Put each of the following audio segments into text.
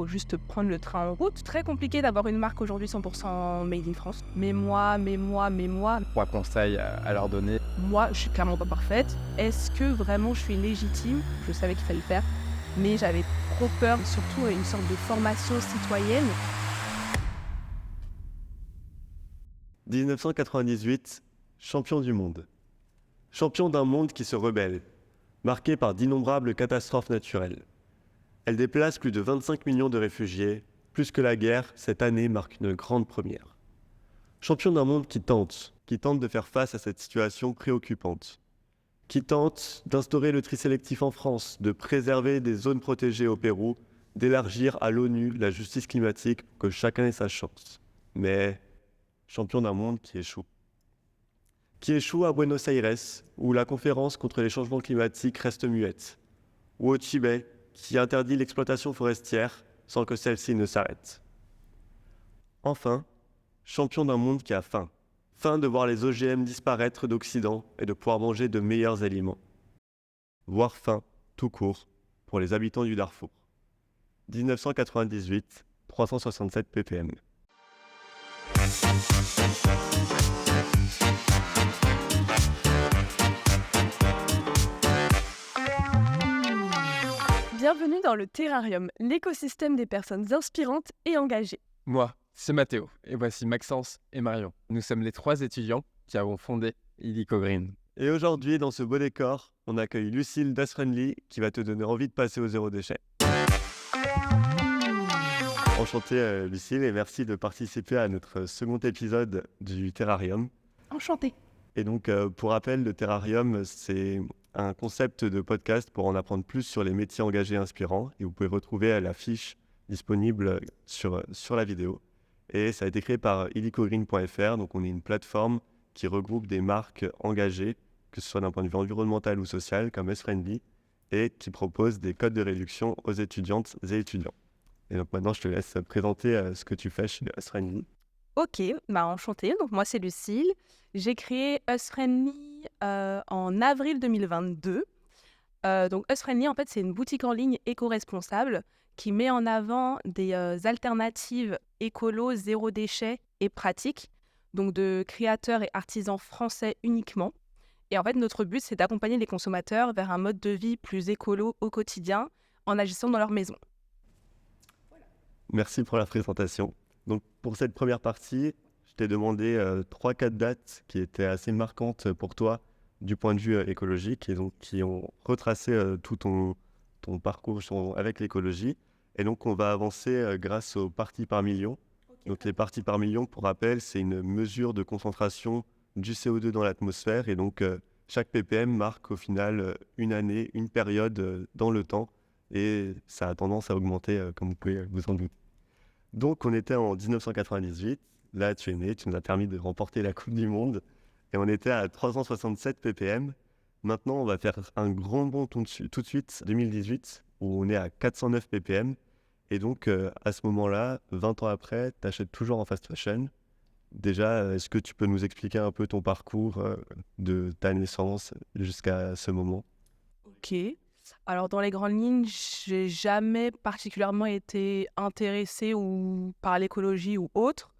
faut juste prendre le train en route. Très compliqué d'avoir une marque aujourd'hui 100% made in France. Mais moi. 3 conseils à leur donner. Moi, je suis clairement pas parfaite. Est-ce que vraiment je suis légitime ? Je savais qu'il fallait le faire, mais j'avais trop peur, surtout une sorte de formation citoyenne. 1998, champion du monde. Champion d'un monde qui se rebelle, marqué par d'innombrables catastrophes naturelles. Elle déplace plus de 25 millions de réfugiés. Plus que la guerre, cette année marque une grande première. Champion d'un monde qui tente de faire face à cette situation préoccupante. Qui tente d'instaurer le tri sélectif en France, de préserver des zones protégées au Pérou, d'élargir à l'ONU la justice climatique pour que chacun ait sa chance. Mais champion d'un monde qui échoue. Qui échoue à Buenos Aires, où la conférence contre les changements climatiques reste muette. Ou au Tibet, qui interdit l'exploitation forestière sans que celle-ci ne s'arrête. Enfin, champion d'un monde qui a faim. Faim de voir les OGM disparaître d'Occident et de pouvoir manger de meilleurs aliments. Voire faim, tout court, pour les habitants du Darfour. 1998, 367 ppm. Bienvenue dans le Terrarium, l'écosystème des personnes inspirantes et engagées. Moi, c'est Mathéo, et voici Maxence et Marion. Nous sommes les 3 étudiants qui avons fondé Illico Green. Et aujourd'hui, dans ce beau décor, on accueille Lucille d'Usfriendly qui va te donner envie de passer au zéro déchet. Enchantée Lucille, et merci de participer à notre second épisode du Terrarium. Enchantée. Et donc, pour rappel, le Terrarium, c'est un concept de podcast pour en apprendre plus sur les métiers engagés et inspirants. Et vous pouvez retrouver la fiche disponible sur la vidéo. Et ça a été créé par illicogreen.fr. Donc, on est une plateforme qui regroupe des marques engagées, que ce soit d'un point de vue environnemental ou social, comme Usfriendly, et qui propose des codes de réduction aux étudiantes et étudiants. Et donc maintenant, je te laisse présenter ce que tu fais chez Usfriendly. Ok, enchantée. Donc moi, c'est Lucille. J'ai créé Usfriendly en avril 2022. Donc Usfriendly, en fait, c'est une boutique en ligne éco-responsable qui met en avant des alternatives écolo, zéro déchet et pratiques, donc de créateurs et artisans français uniquement. Et en fait, notre but, c'est d'accompagner les consommateurs vers un mode de vie plus écolo au quotidien en agissant dans leur maison. Merci pour la présentation. Donc pour cette première partie, je t'ai demandé 3-4 dates qui étaient assez marquantes pour toi du point de vue écologique et donc qui ont retracé tout ton parcours avec l'écologie. Et donc on va avancer grâce aux parties par million. Donc les parties par million, pour rappel, c'est une mesure de concentration du CO2 dans l'atmosphère et donc chaque ppm marque au final une année, une période dans le temps et ça a tendance à augmenter comme vous pouvez vous en douter. Donc on était en 1998, là tu es né, tu nous as permis de remporter la Coupe du Monde et on était à 367 ppm. Maintenant on va faire un grand bond tout de suite, 2018, où on est à 409 ppm. Et donc à ce moment-là, 20 ans après, tu achètes toujours en fast fashion. Déjà, est-ce que tu peux nous expliquer un peu ton parcours de ta naissance jusqu'à ce moment ? Ok. Alors, dans les grandes lignes, j'ai jamais particulièrement été intéressée par l'écologie ou autre.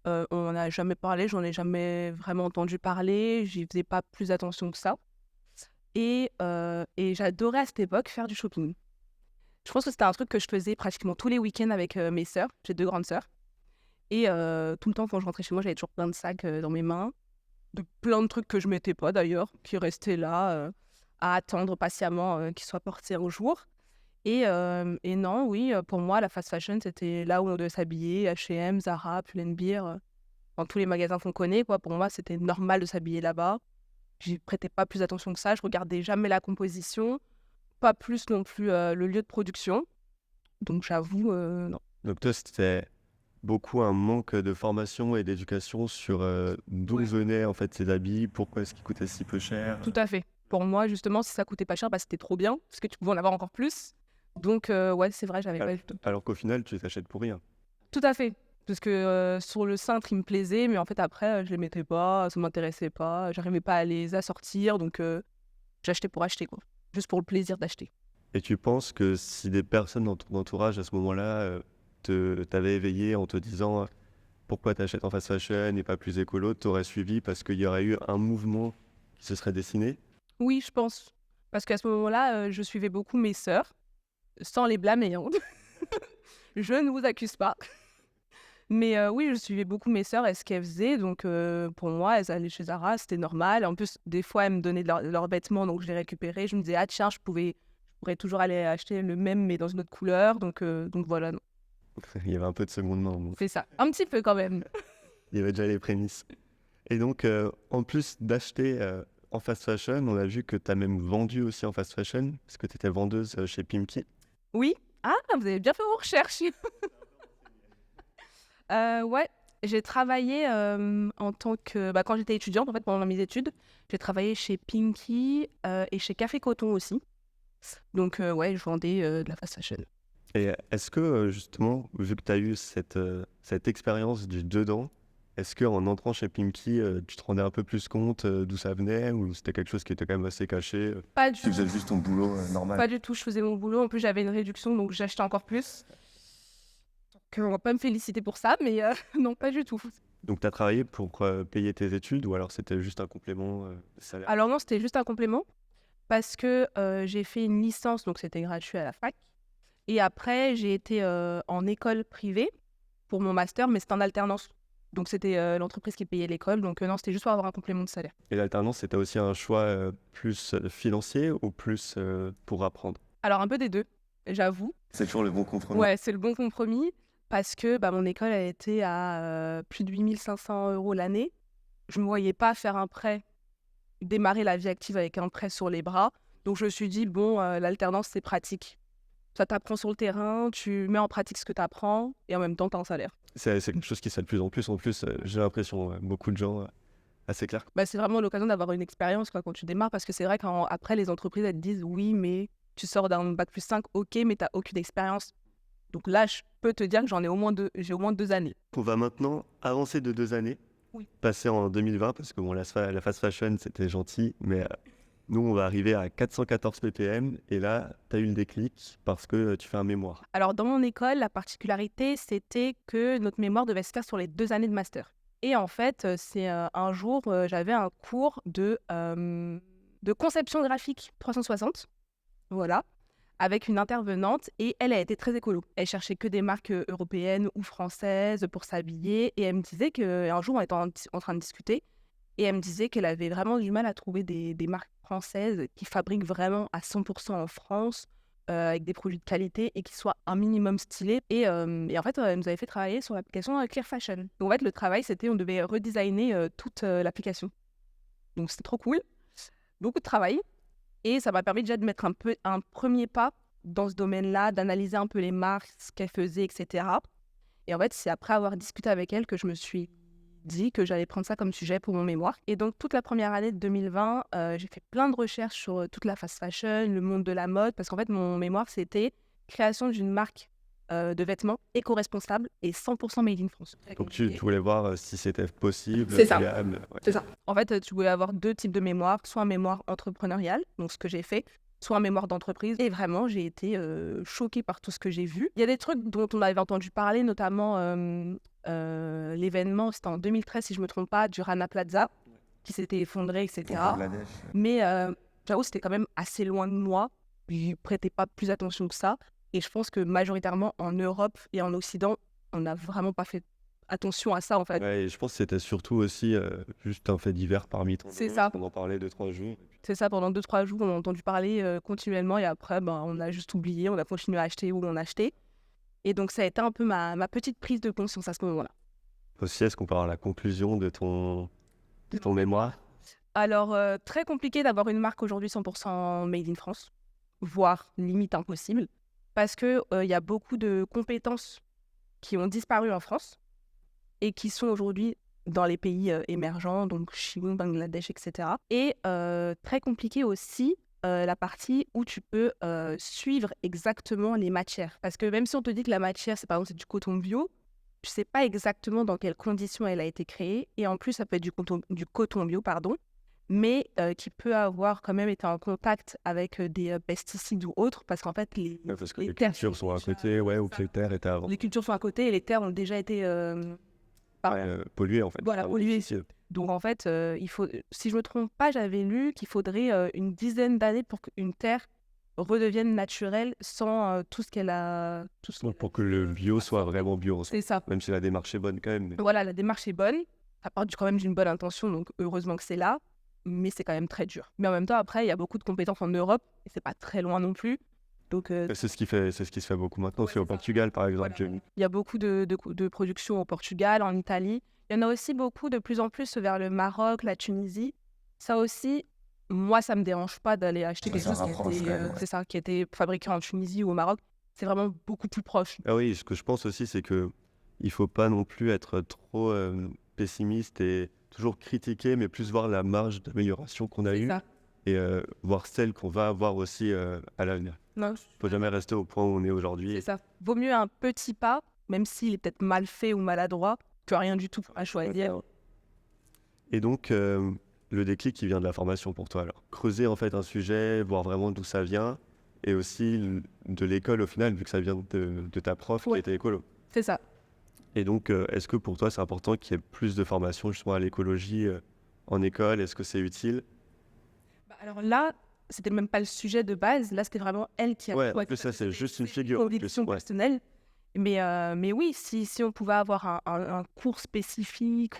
On n'en a jamais parlé, j'en ai jamais vraiment entendu parler, j'y faisais pas plus attention que ça. Et j'adorais à cette époque faire du shopping. Je pense que c'était un truc que je faisais pratiquement tous les week-ends avec mes sœurs. J'ai 2 grandes sœurs. Et tout le temps, quand je rentrais chez moi, j'avais toujours plein de sacs dans mes mains, de plein de trucs que je mettais pas d'ailleurs, qui restaient là à attendre patiemment qu'ils soient portés un jour. Et non, oui, pour moi, la fast fashion, c'était là où on devait s'habiller, H&M, Zara, Pull&Bear, dans tous les magasins qu'on connaît, quoi. Pour moi, c'était normal de s'habiller là-bas. J'y prêtais pas plus attention que ça, je regardais jamais la composition, pas plus non plus le lieu de production. Donc j'avoue, non. Donc toi, c'était beaucoup un manque de formation et d'éducation sur d'où venaient en fait ces habits, pourquoi est-ce qu'ils coûtaient si peu cher. Tout à fait. Pour moi, justement, si ça coûtait pas cher, c'était trop bien, parce que tu pouvais en avoir encore plus. Donc, ouais, c'est vrai, j'avais pas du tout. Alors qu'au final, tu les achètes pour rien. Tout à fait. Parce que sur le cintre, ils me plaisaient, mais en fait, après, je les mettais pas, ça m'intéressait pas, j'arrivais pas à les assortir, donc j'achetais pour acheter, quoi. Juste pour le plaisir d'acheter. Et tu penses que si des personnes dans ton entourage à ce moment-là t'avaient éveillé en te disant pourquoi t'achètes en fast fashion et pas plus écolo, t'aurais suivi parce qu'il y aurait eu un mouvement qui se serait dessiné? Oui, je pense. Parce qu'à ce moment-là, je suivais beaucoup mes sœurs, sans les blâmer, hein. Je ne vous accuse pas. Mais oui, je suivais beaucoup mes sœurs et ce qu'elles faisaient. Donc pour moi, elles allaient chez Zara, c'était normal. En plus, des fois, elles me donnaient leurs vêtements, donc je les récupérais. Je me disais: «Ah tiens, je pourrais toujours aller acheter le même, mais dans une autre couleur». Donc voilà, non, Il y avait un peu de seconde main, donc c'est ça. Un petit peu quand même. il y avait déjà les prémices. Et donc, en plus d'acheter en fast fashion, on a vu que tu as même vendu aussi en fast fashion, parce que tu étais vendeuse chez Pimki. Oui? Ah, vous avez bien fait vos recherches. Ouais, j'ai travaillé, en tant que quand j'étais étudiante, en fait, pendant mes études, j'ai travaillé chez Pinky, et chez Café Coton aussi. Donc ouais, je vendais, de la fast fashion. Et est-ce que, justement, vu que tu as eu cette expérience du dedans, est-ce qu'en entrant chez Pimki, tu te rendais un peu plus compte d'où ça venait, ou c'était quelque chose qui était quand même assez caché? Pas du Tu faisais juste ton boulot normal. Pas du tout, je faisais mon boulot. En plus, j'avais une réduction, donc j'achetais encore plus. Donc on va pas me féliciter pour ça, mais non, pas du tout. Donc, tu as travaillé pour payer tes études, ou alors c'était juste un complément de salaire? Alors non, c'était juste un complément parce que, j'ai fait une licence, donc c'était gratuit à la fac et après j'ai été, en école privée pour mon master, mais c'était en alternance. Donc c'était, l'entreprise qui payait l'école, donc non, c'était juste pour avoir un complément de salaire. Et l'alternance, c'était aussi un choix plus financier ou plus pour apprendre? Alors un peu des 2, j'avoue. C'est toujours le bon compromis. Ouais, c'est le bon compromis parce que, mon école, elle était à, plus de 8 500 € l'année. Je me voyais pas faire un prêt, démarrer la vie active avec un prêt sur les bras. Donc je me suis dit: «Bon, l'alternance, c'est pratique. Ça t'apprend sur le terrain, tu mets en pratique ce que tu apprends et en même temps, tu as un salaire». C'est quelque chose qui se fait de plus en plus. En plus, j'ai l'impression, beaucoup de gens, assez clair. C'est vraiment l'occasion d'avoir une expérience, quoi, quand tu démarres parce que c'est vrai qu'après les entreprises, elles te disent: «Oui, mais tu sors d'un bac+5, OK, mais tu as aucune expérience». Donc là, je peux te dire que j'ai au moins 2 années. On va maintenant avancer de 2 années, Oui. passer en 2020 parce que bon, la fast fashion, c'était gentil, mais nous, on va arriver à 414 ppm et là, tu as eu le déclic parce que tu fais un mémoire. Alors dans mon école, la particularité, c'était que notre mémoire devait se faire sur les 2 années de master. Et en fait, c'est, un jour, j'avais un cours de conception graphique 360, voilà, avec une intervenante et elle a été très écolo. Elle cherchait que des marques, européennes ou françaises pour s'habiller et elle me disait qu'un jour, on était en train de discuter et elle me disait qu'elle avait vraiment du mal à trouver des marques françaises qui fabriquent vraiment à 100 en France, avec des produits de qualité et qui soient un minimum stylés. Et en fait, elle nous avait fait travailler sur l'application Clear Fashion. Donc en fait, le travail, c'était on devait redesigner toute l'application. Donc c'était trop cool, beaucoup de travail. Et ça m'a permis déjà de mettre un premier pas dans ce domaine-là, d'analyser un peu les marques, ce qu'elles faisaient, etc. Et en fait, c'est après avoir discuté avec elle que je me suis dit que j'allais prendre ça comme sujet pour mon mémoire. Et donc, toute la première année de 2020, j'ai fait plein de recherches sur toute la fast fashion, le monde de la mode, parce qu'en fait, mon mémoire, c'était création d'une marque de vêtements éco-responsable et 100% made in France. Très Donc, tu compliqué. voulais voir si c'était possible, C'est ça. viable. Ouais. C'est ça. En fait, tu pouvais avoir 2 types de mémoire, soit un mémoire entrepreneurial, donc ce que j'ai fait, soit un mémoire d'entreprise. Et vraiment, j'ai été choquée par tout ce que j'ai vu. Il y a des trucs dont on avait entendu parler, notamment l'événement, c'était en 2013, si je ne me trompe pas, du Rana Plaza, qui s'était effondré, etc. Bangladesh. Mais j'avoue, c'était quand même assez loin de moi. Je prêtais pas plus attention que ça. Et je pense que majoritairement, en Europe et en Occident, on n'a vraiment pas fait attention à ça, en fait. Ouais, et je pense que c'était surtout aussi juste un fait divers parmi tant C'est d'autres. ça. On en parlait 2-3 jours. C'est ça, pendant 2-3 jours, on a entendu parler continuellement et après, on a juste oublié, on a continué à acheter où on achetait. Et donc, ça a été un peu ma petite prise de conscience à ce moment-là. Aussi, est-ce qu'on peut avoir la conclusion de ton mémoire? Alors, très compliqué d'avoir une marque aujourd'hui 100% made in France, voire limite impossible, parce que il y a beaucoup de compétences qui ont disparu en France et qui sont aujourd'hui dans les pays émergents, donc Chine, Bangladesh, etc. Et très compliqué aussi la partie où tu peux suivre exactement les matières. Parce que même si on te dit que la matière, par exemple, c'est du coton bio, tu sais pas exactement dans quelles conditions elle a été créée. Et en plus, ça peut être du coton bio, pardon. mais qui peut avoir quand même été en contact avec des pesticides ou autres, parce qu'en fait, Ouais, parce que les les terres cultures sont à déjà- côté, ouais, ou que les terres étaient avant. les cultures sont à côté et les terres ont déjà été par- Polluées, en fait. voilà, par les polluées. pesticides. Donc en fait, il faut, si je me trompe pas, j'avais lu qu'il faudrait une dizaine d'années pour qu'une terre redevienne naturelle sans tout ce qu'elle a. Tout ce Donc, qu'elle pour a que le bio soit vraiment bio, C'est ça. même si la démarche est bonne quand même. Mais... Voilà, la démarche est bonne. Ça part quand même d'une bonne intention, donc heureusement que c'est là. Mais c'est quand même très dur. Mais en même temps, après, il y a beaucoup de compétences en Europe et c'est pas très loin non plus. Donc, C'est ce qui se fait beaucoup maintenant, Ouais, c'est au c'est ça. Portugal par exemple. Voilà. j'ai vu. Il y a beaucoup de production au Portugal, en Italie. Il y en a aussi beaucoup de plus en plus vers le Maroc, la Tunisie. Ça aussi, moi, ça me dérange pas d'aller acheter quelque ça chose rapproche quand même, ouais. c'est ça, qui a été fabriqué en Tunisie ou au Maroc. C'est vraiment beaucoup plus proche. Ah oui, ce que je pense aussi, c'est que il faut pas non plus être trop pessimiste et toujours critiquer, mais plus voir la marge d'amélioration qu'on a C'est eue ça. et voir celle qu'on va avoir aussi à l'avenir. Non, Faut jamais rester au point où on est c'est aujourd'hui. ça. Vaut mieux un petit pas, même s'il est peut-être mal fait ou maladroit, que rien du tout à choisir. Et donc, le déclic qui vient de la formation pour toi, alors. Creuser en fait un sujet, voir vraiment d'où ça vient, et aussi de l'école au final, vu que ça vient de ta prof qui Ouais. était écolo. C'est ça. Et donc, est-ce que pour toi, c'est important qu'il y ait plus de formation justement à l'écologie en école? Est-ce que c'est utile? Bah, alors là, c'était même pas le sujet de base. Là, c'était vraiment elle qui a Ouais, en choisi, plus, parce ça, que c'est juste une figure. en plus, conviction ouais. personnelle. Mais oui, si on pouvait avoir un cours spécifique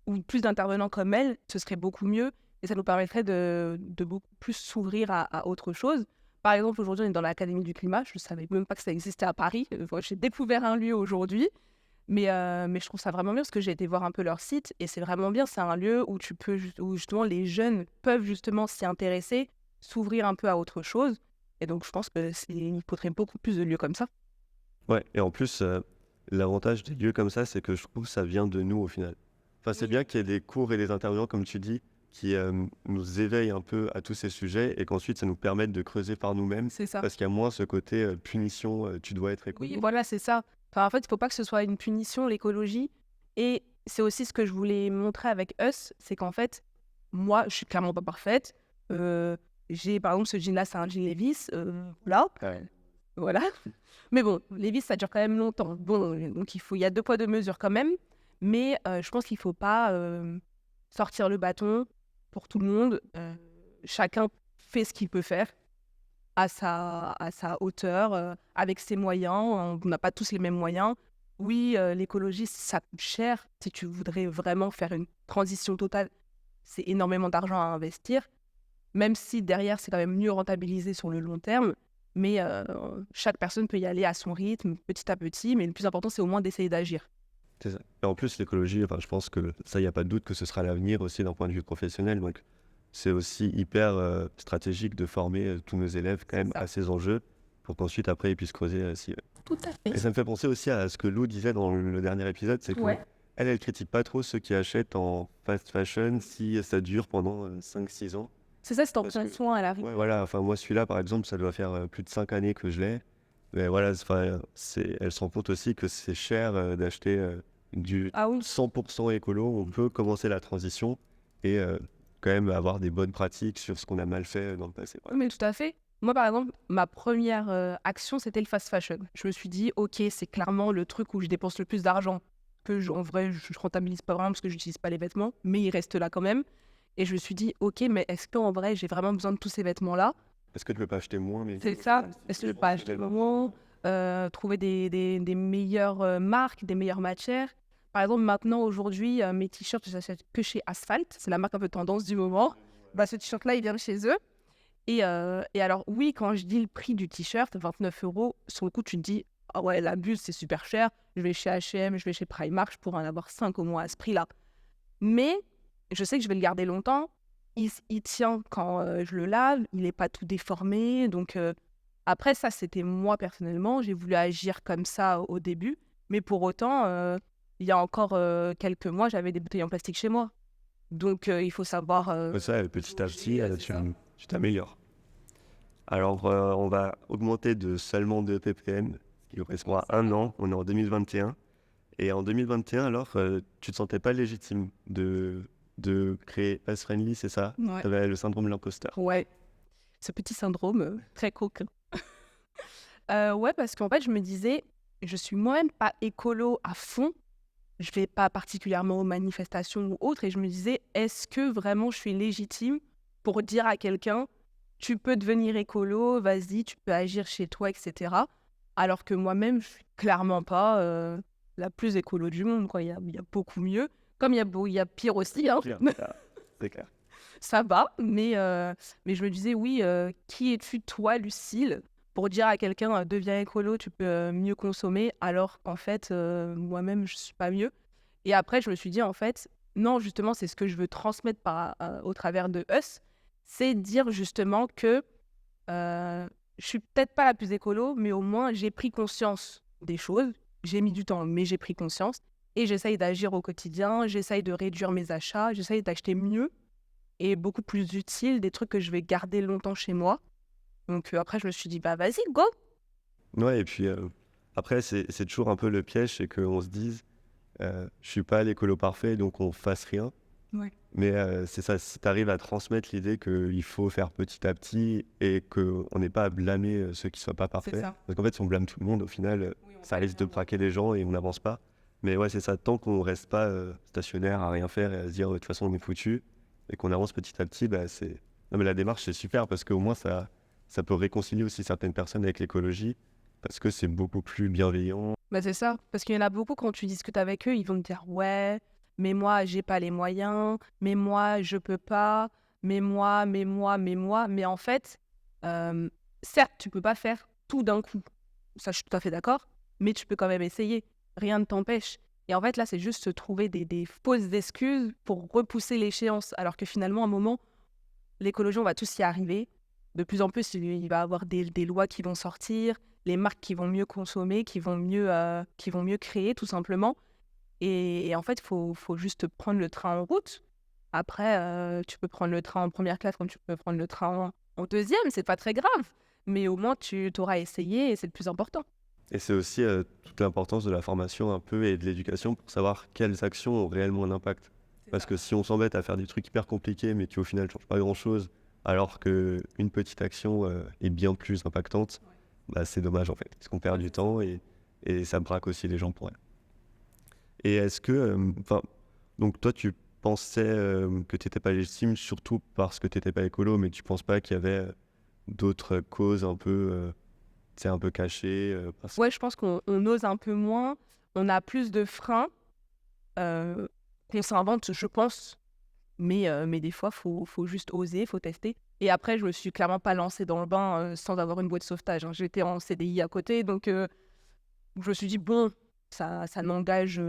ou plus d'intervenants comme elle, ce serait beaucoup mieux et ça nous permettrait de beaucoup plus s'ouvrir à autre chose. Par exemple, aujourd'hui, on est dans l'Académie du climat. Je ne savais même pas que ça existait à Paris. J'ai découvert un lieu aujourd'hui. Mais je trouve ça vraiment bien parce que j'ai été voir un peu leur site et c'est vraiment bien. C'est un lieu où où justement les jeunes peuvent justement s'y intéresser, s'ouvrir un peu à autre chose. Et donc, je pense il faudrait beaucoup plus de lieux comme ça. Ouais, et en plus, l'avantage des lieux comme ça, c'est que je trouve que ça vient de nous au final. Enfin, c'est Oui. bien qu'il y ait des cours et des intervenants, comme tu dis, qui nous éveillent un peu à tous ces sujets et qu'ensuite ça nous permette de creuser par nous-mêmes C'est ça. parce qu'il y a moins ce côté punition, tu dois être écolo. Oui, voilà, c'est ça. Enfin, en fait, il ne faut pas que ce soit une punition, l'écologie. Et c'est aussi ce que je voulais montrer avec Us, c'est qu'en fait, moi, je suis clairement pas parfaite. J'ai, par exemple, ce jean-là, c'est un jean Levi's. Là, voilà. Mais bon, Levi's, ça dure quand même longtemps. Bon, donc il y a 2 poids 2 mesures quand même. Mais je pense qu'il ne faut pas sortir le bâton pour tout le monde. Chacun fait ce qu'il peut faire à sa hauteur, avec ses moyens. On n'a pas tous les mêmes moyens. Oui, l'écologie, ça coûte cher. Si tu voudrais vraiment faire une transition totale, c'est énormément d'argent à investir. Même si derrière, c'est quand même mieux rentabilisé sur le long terme. Mais chaque personne peut y aller à son rythme, petit à petit. Mais le plus important, c'est au moins d'essayer d'agir. C'est ça. Et en plus, l'écologie, enfin, je pense que ça, il n'y a pas de doute que ce sera l'avenir aussi d'un point de vue professionnel. Donc, c'est aussi hyper stratégique de former tous nos élèves quand même ça. à ces enjeux pour qu'ensuite, après, ils puissent creuser. Tout à Et fait. ça me fait penser aussi à ce que Lou disait dans le dernier épisode, c'est Ouais. elle critique pas trop ceux qui achètent en fast fashion si ça dure pendant 5-6 ans. C'est ça, c'est en Parce plein que- soin à l'arrivée. Ouais, voilà, enfin, moi, celui-là, par exemple, ça doit faire plus de 5 années que je l'ai. Mais voilà, elle se rend compte aussi que c'est cher d'acheter du Ah oui. 100% écolo. On peut commencer la transition et quand même avoir des bonnes pratiques sur ce qu'on a mal fait dans le passé. Oui, mais tout à fait. Moi, par exemple, ma première action, c'était le fast fashion. Je me suis dit, OK, c'est clairement le truc où je dépense le plus d'argent. En vrai, je rentabilise pas vraiment parce que je n'utilise pas les vêtements, mais il reste là quand même. Et je me suis dit, OK, mais est-ce qu'en vrai, j'ai vraiment besoin de tous ces vêtements-là? Est-ce que tu peux pas acheter moins mais... C'est ça. Est-ce que je peux pas acheter moins, trouver des meilleures marques, des meilleures matières? Par exemple, maintenant, aujourd'hui, mes t-shirts, je les achète que chez Asphalt. C'est la marque un peu tendance du moment. Bah, ce t-shirt-là, il vient de chez eux. Et alors, oui, quand je dis le prix du t-shirt, 29 €, sur le coup, tu te dis, ah ouais, la buse, c'est super cher. Je vais chez H&M, je vais chez Primark, je pourrais en avoir 5 au moins à ce prix-là. Mais je sais que je vais le garder longtemps. Il tient quand je le lave, il n'est pas tout déformé. Donc, après, ça, c'était moi personnellement. J'ai voulu agir comme ça au début. Mais pour autant, il y a encore quelques mois, j'avais des bouteilles en plastique chez moi. Donc, il faut savoir. Ça, petit à petit, c'est ça. tu t'améliores. Alors, on va augmenter de seulement 2 ppm, ce qui correspond à 1 an. On est en 2021. Et en 2021, alors, tu te sentais pas légitime de de créer Us Friendly, c'est ça? Ouais. Tu avais le syndrome de l'imposteur. Ouais, ce petit syndrome très coquin. Ouais, parce qu'en fait, je me disais, je suis moi-même pas écolo à fond. Je vais pas particulièrement aux manifestations ou autres. Et je me disais, est-ce que vraiment je suis légitime pour dire à quelqu'un, tu peux devenir écolo, vas-y, tu peux agir chez toi, etc. Alors que moi-même, je suis clairement pas la plus écolo du monde, quoi. Il y a beaucoup mieux. Comme il y a pire aussi, hein. C'est clair. Ça va, mais je me disais, oui, qui es-tu, toi, Lucille, pour dire à quelqu'un, deviens écolo, tu peux mieux consommer, alors qu'en fait, moi-même, je suis pas mieux. Et après, je me suis dit, en fait, non, justement, c'est ce que je veux transmettre au travers de Us, c'est dire justement que je suis peut-être pas la plus écolo, mais au moins, j'ai pris conscience des choses. J'ai mis du temps, mais j'ai pris conscience. Et j'essaye d'agir au quotidien, j'essaye de réduire mes achats, j'essaye d'acheter mieux et beaucoup plus utile, des trucs que je vais garder longtemps chez moi. Donc après, je me suis dit, bah vas-y, go. Ouais, et puis après, c'est toujours un peu le piège, c'est qu'on se dise, je suis pas l'écolo parfait, donc on fasse rien. Ouais. Mais c'est ça, si tu arrives à transmettre l'idée qu'il faut faire petit à petit et qu'on n'est pas à blâmer ceux qui ne soient pas parfaits. ça. Parce qu'en fait, si on blâme tout le monde, au final, ça risque de braquer les gens et on n'avance pas. Mais ouais, c'est ça, tant qu'on ne reste pas stationnaire à rien faire et à se dire de toute façon on est foutu et qu'on avance petit à petit, bah, c'est... Non, mais la démarche, c'est super parce qu'au moins ça peut réconcilier aussi certaines personnes avec l'écologie parce que c'est beaucoup plus bienveillant. Bah c'est ça, parce qu'il y en a beaucoup, quand tu discutes avec eux, ils vont te dire, ouais, mais moi, j'ai pas les moyens, mais moi, je peux pas, mais moi. Mais en fait, certes, tu peux pas faire tout d'un coup. Ça, je suis tout à fait d'accord, mais tu peux quand même essayer. Rien ne t'empêche. Et en fait, là, c'est juste se trouver des fausses excuses pour repousser l'échéance. Alors que finalement, à un moment, l'écologie, on va tous y arriver. De plus en plus, il va y avoir des lois qui vont sortir, les marques qui vont mieux consommer, qui vont mieux créer, tout simplement. Et en fait, faut juste prendre le train en route. Après, tu peux prendre le train en première classe comme tu peux prendre le train en deuxième, c'est pas très grave. Mais au moins, tu t'auras essayé et c'est le plus important. Et c'est aussi toute l'importance de la formation un peu et de l'éducation pour savoir quelles actions ont réellement un impact. Parce que si on s'embête à faire des trucs hyper compliqués mais qui au final ne changent pas grand-chose, alors qu'une petite action est bien plus impactante, bah, c'est dommage en fait. Parce qu'on perd du temps et ça braque aussi les gens pour rien. Et est-ce que, donc toi tu pensais que tu n'étais pas légitime surtout parce que tu n'étais pas écolo, mais tu ne penses pas qu'il y avait d'autres causes un peu, un peu cachées Ouais, je pense qu'on ose un peu moins, on a plus de freins qu'on s'invente, je pense. Mais des fois, faut juste oser, faut tester. Et après, je me suis clairement pas lancée dans le bain sans avoir une boîte de sauvetage, hein. J'étais en CDI à côté, donc je me suis dit, bon, ça n'engage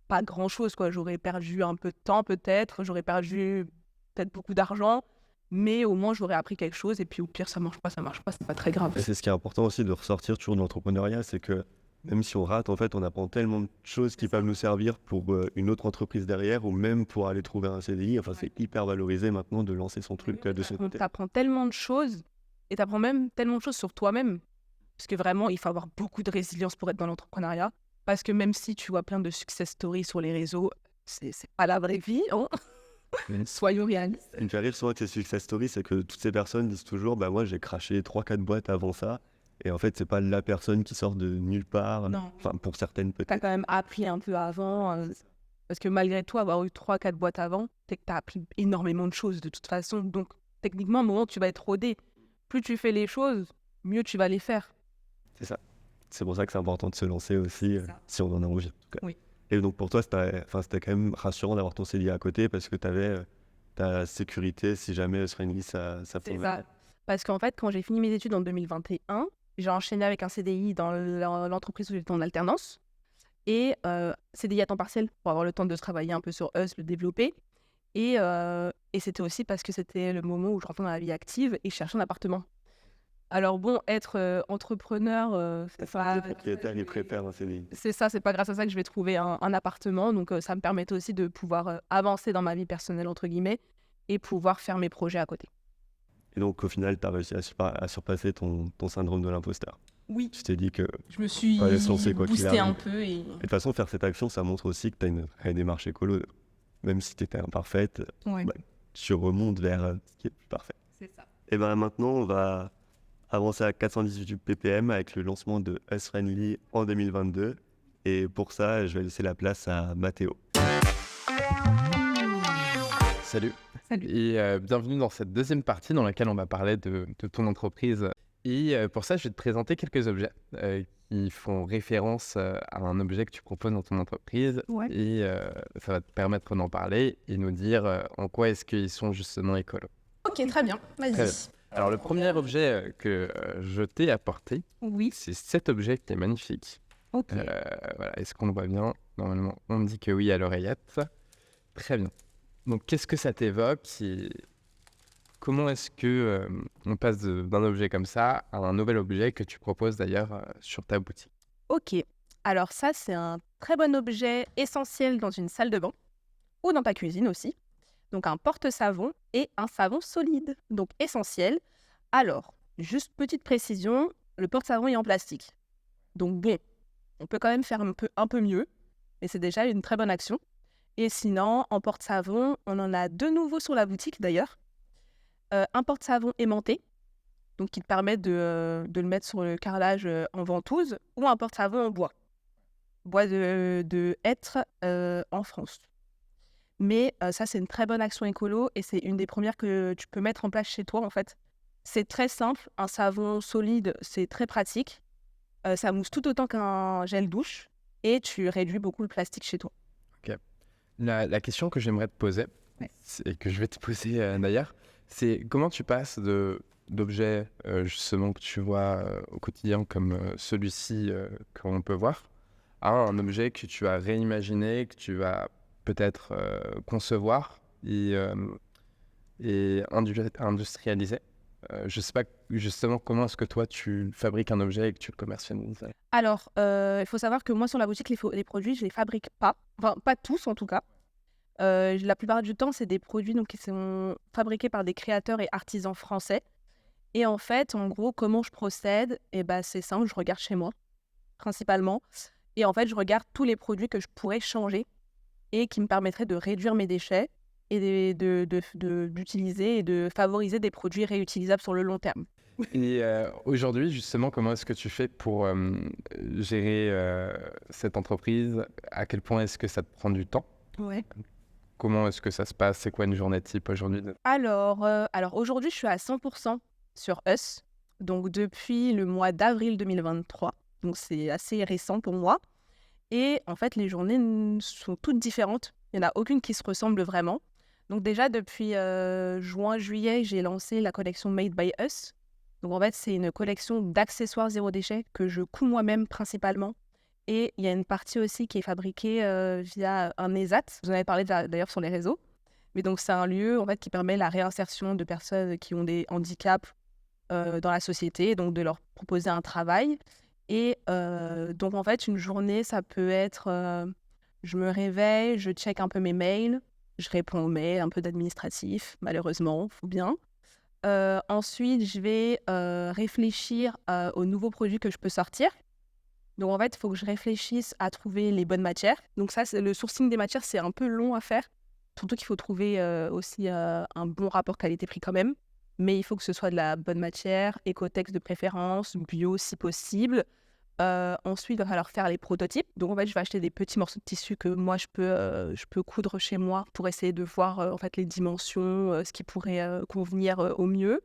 pas grand-chose, quoi. J'aurais perdu un peu de temps, peut-être. J'aurais perdu peut-être beaucoup d'argent. Mais au moins, j'aurais appris quelque chose. Et puis, au pire, ça marche pas, c'est pas très grave. Et c'est ce qui est important aussi de ressortir toujours de l'entrepreneuriat, c'est que même si on rate, en fait, on apprend tellement de choses qui peuvent nous servir pour une autre entreprise derrière ou même pour aller trouver un CDI. Enfin, c'est hyper valorisé maintenant de lancer son truc de son côté. T'apprends tellement de choses et t'apprends même tellement de choses sur toi-même. Parce que vraiment, il faut avoir beaucoup de résilience pour être dans l'entrepreneuriat. Parce que même si tu vois plein de success stories sur les réseaux, c'est pas la vraie vie, hein. Soyons réalistes. Ce qui me fait rire souvent avec ces success stories, c'est que toutes ces personnes disent toujours bah moi j'ai craché 3-4 boîtes avant ça. Et en fait, c'est pas la personne qui sort de nulle part. Non. Enfin, pour certaines peut-être. T'as quand même appris un peu avant. Parce que malgré toi, avoir eu 3-4 boîtes avant, c'est que t'as appris énormément de choses de toute façon. Donc, techniquement, à un moment, tu vas être rodé. Plus tu fais les choses, mieux tu vas les faire. C'est ça. C'est pour ça que c'est important de se lancer aussi, si on en a envie. En tout cas. Oui. Et donc pour toi, c'était quand même rassurant d'avoir ton CDI à côté parce que tu avais ta sécurité si jamais Us Friendly ça C'est pouvait. ça. Parce qu'en fait, quand j'ai fini mes études en 2021, j'ai enchaîné avec un CDI dans l'entreprise où j'étais en alternance. Et CDI à temps partiel pour avoir le temps de travailler un peu sur Us, le développer. Et c'était aussi parce que c'était le moment où je rentrais dans la vie active et je cherchais un appartement. Alors bon, être entrepreneur, c'est pas... Le propriétaire, il préfère un CDI. C'est ça, c'est pas grâce à ça que je vais trouver un appartement. Donc ça me permettait aussi de pouvoir avancer dans ma vie personnelle, entre guillemets, et pouvoir faire mes projets à côté. Et donc au final, tu as réussi à surpasser ton syndrome de l'imposteur. Oui. Tu t'es dit que Je me suis fallait se lancer quoi qu'il boostée arrive. un peu et... Et de toute façon, faire cette action, ça montre aussi que tu as une vraie démarche écolo. même si tu étais imparfaite, Ouais, bah, tu remontes vers ce qui est plus parfait. c'est ça. Et ben maintenant, on va avancer à 418 ppm avec le lancement de Us Friendly en 2022. Et pour ça, je vais laisser la place à Mathéo. Salut. Salut. Et bienvenue dans cette deuxième partie dans laquelle on va parler de ton entreprise. Et pour ça, je vais te présenter quelques objets qui font référence à un objet que tu proposes dans ton entreprise. Ouais. Et ça va te permettre d'en parler et nous dire en quoi est-ce qu'ils sont justement écolos. Ok, très bien. Très bien. Vas-y. Alors, le premier objet que je t'ai apporté, Oui. c'est cet objet qui est magnifique. Ok. Voilà. Est-ce qu'on le voit bien? Normalement, on me dit que oui à l'oreillette. Très bien. Donc, qu'est-ce que ça t'évoque et comment est-ce que on passe d'un objet comme ça à un nouvel objet que tu proposes d'ailleurs sur ta boutique? Ok. Alors ça, c'est un très bon objet essentiel dans une salle de bain ou dans ta cuisine aussi. Donc un porte-savon et un savon solide. Donc essentiel. Alors, juste petite précision, le porte-savon est en plastique. Donc bon, on peut quand même faire un peu mieux, mais c'est déjà une très bonne action. Et sinon, en porte-savon, on en a deux nouveaux sur la boutique d'ailleurs. Un porte-savon aimanté, donc qui te permet de le mettre sur le carrelage en ventouse, ou un porte-savon en bois de hêtre en France. Mais ça, c'est une très bonne action écolo et c'est une des premières que tu peux mettre en place chez toi, en fait. C'est très simple, un savon solide, c'est très pratique. Ça mousse tout autant qu'un gel douche et tu réduis beaucoup le plastique chez toi. La question que j'aimerais te poser, Ouais. et que je vais te poser d'ailleurs, c'est comment tu passes d'objets justement que tu vois au quotidien comme celui-ci qu'on peut voir, à un objet que tu as réimaginé, que tu vas peut-être concevoir et industrialiser. Je ne sais pas justement comment est-ce que toi tu fabriques un objet et que tu le commercialises. Alors, il faut savoir que moi, sur la boutique, les produits, je ne les fabrique pas. Enfin, pas tous, en tout cas. La plupart du temps, c'est des produits donc, qui sont fabriqués par des créateurs et artisans français. Et en fait, en gros, comment je procède? C'est simple, je regarde chez moi, principalement. Et en fait, je regarde tous les produits que je pourrais changer et qui me permettraient de réduire mes déchets et d'utiliser et de favoriser des produits réutilisables sur le long terme. Et aujourd'hui, justement, comment est-ce que tu fais pour gérer cette entreprise? À quel point est-ce que ça te prend du temps? Ouais. Comment est-ce que ça se passe? C'est quoi une journée type aujourd'hui? Alors aujourd'hui, je suis à 100% sur Us, donc depuis le mois d'avril 2023. Donc c'est assez récent pour moi. Et en fait, les journées sont toutes différentes. Il n'y en a aucune qui se ressemble vraiment. Donc déjà, depuis juin-juillet, j'ai lancé la collection Made by Us. Donc en fait, c'est une collection d'accessoires zéro déchet que je couds moi-même principalement. Et il y a une partie aussi qui est fabriquée via un ESAT. Vous en avez parlé d'ailleurs sur les réseaux. Mais donc c'est un lieu en fait, qui permet la réinsertion de personnes qui ont des handicaps dans la société, donc de leur proposer un travail. Et donc en fait, une journée, ça peut être, je me réveille, je check un peu mes mails, je réponds aux mails, un peu d'administratif, malheureusement, faut bien. Ensuite, je vais réfléchir aux nouveaux produits que je peux sortir. Donc en fait, il faut que je réfléchisse à trouver les bonnes matières. Donc ça, le sourcing des matières, c'est un peu long à faire. Surtout qu'il faut trouver aussi un bon rapport qualité-prix quand même. Mais il faut que ce soit de la bonne matière, écotex de préférence, bio si possible. Ensuite, il va falloir faire les prototypes. Donc en fait, je vais acheter des petits morceaux de tissu que moi, je peux coudre chez moi pour essayer de voir en fait, les dimensions, ce qui pourrait convenir au mieux.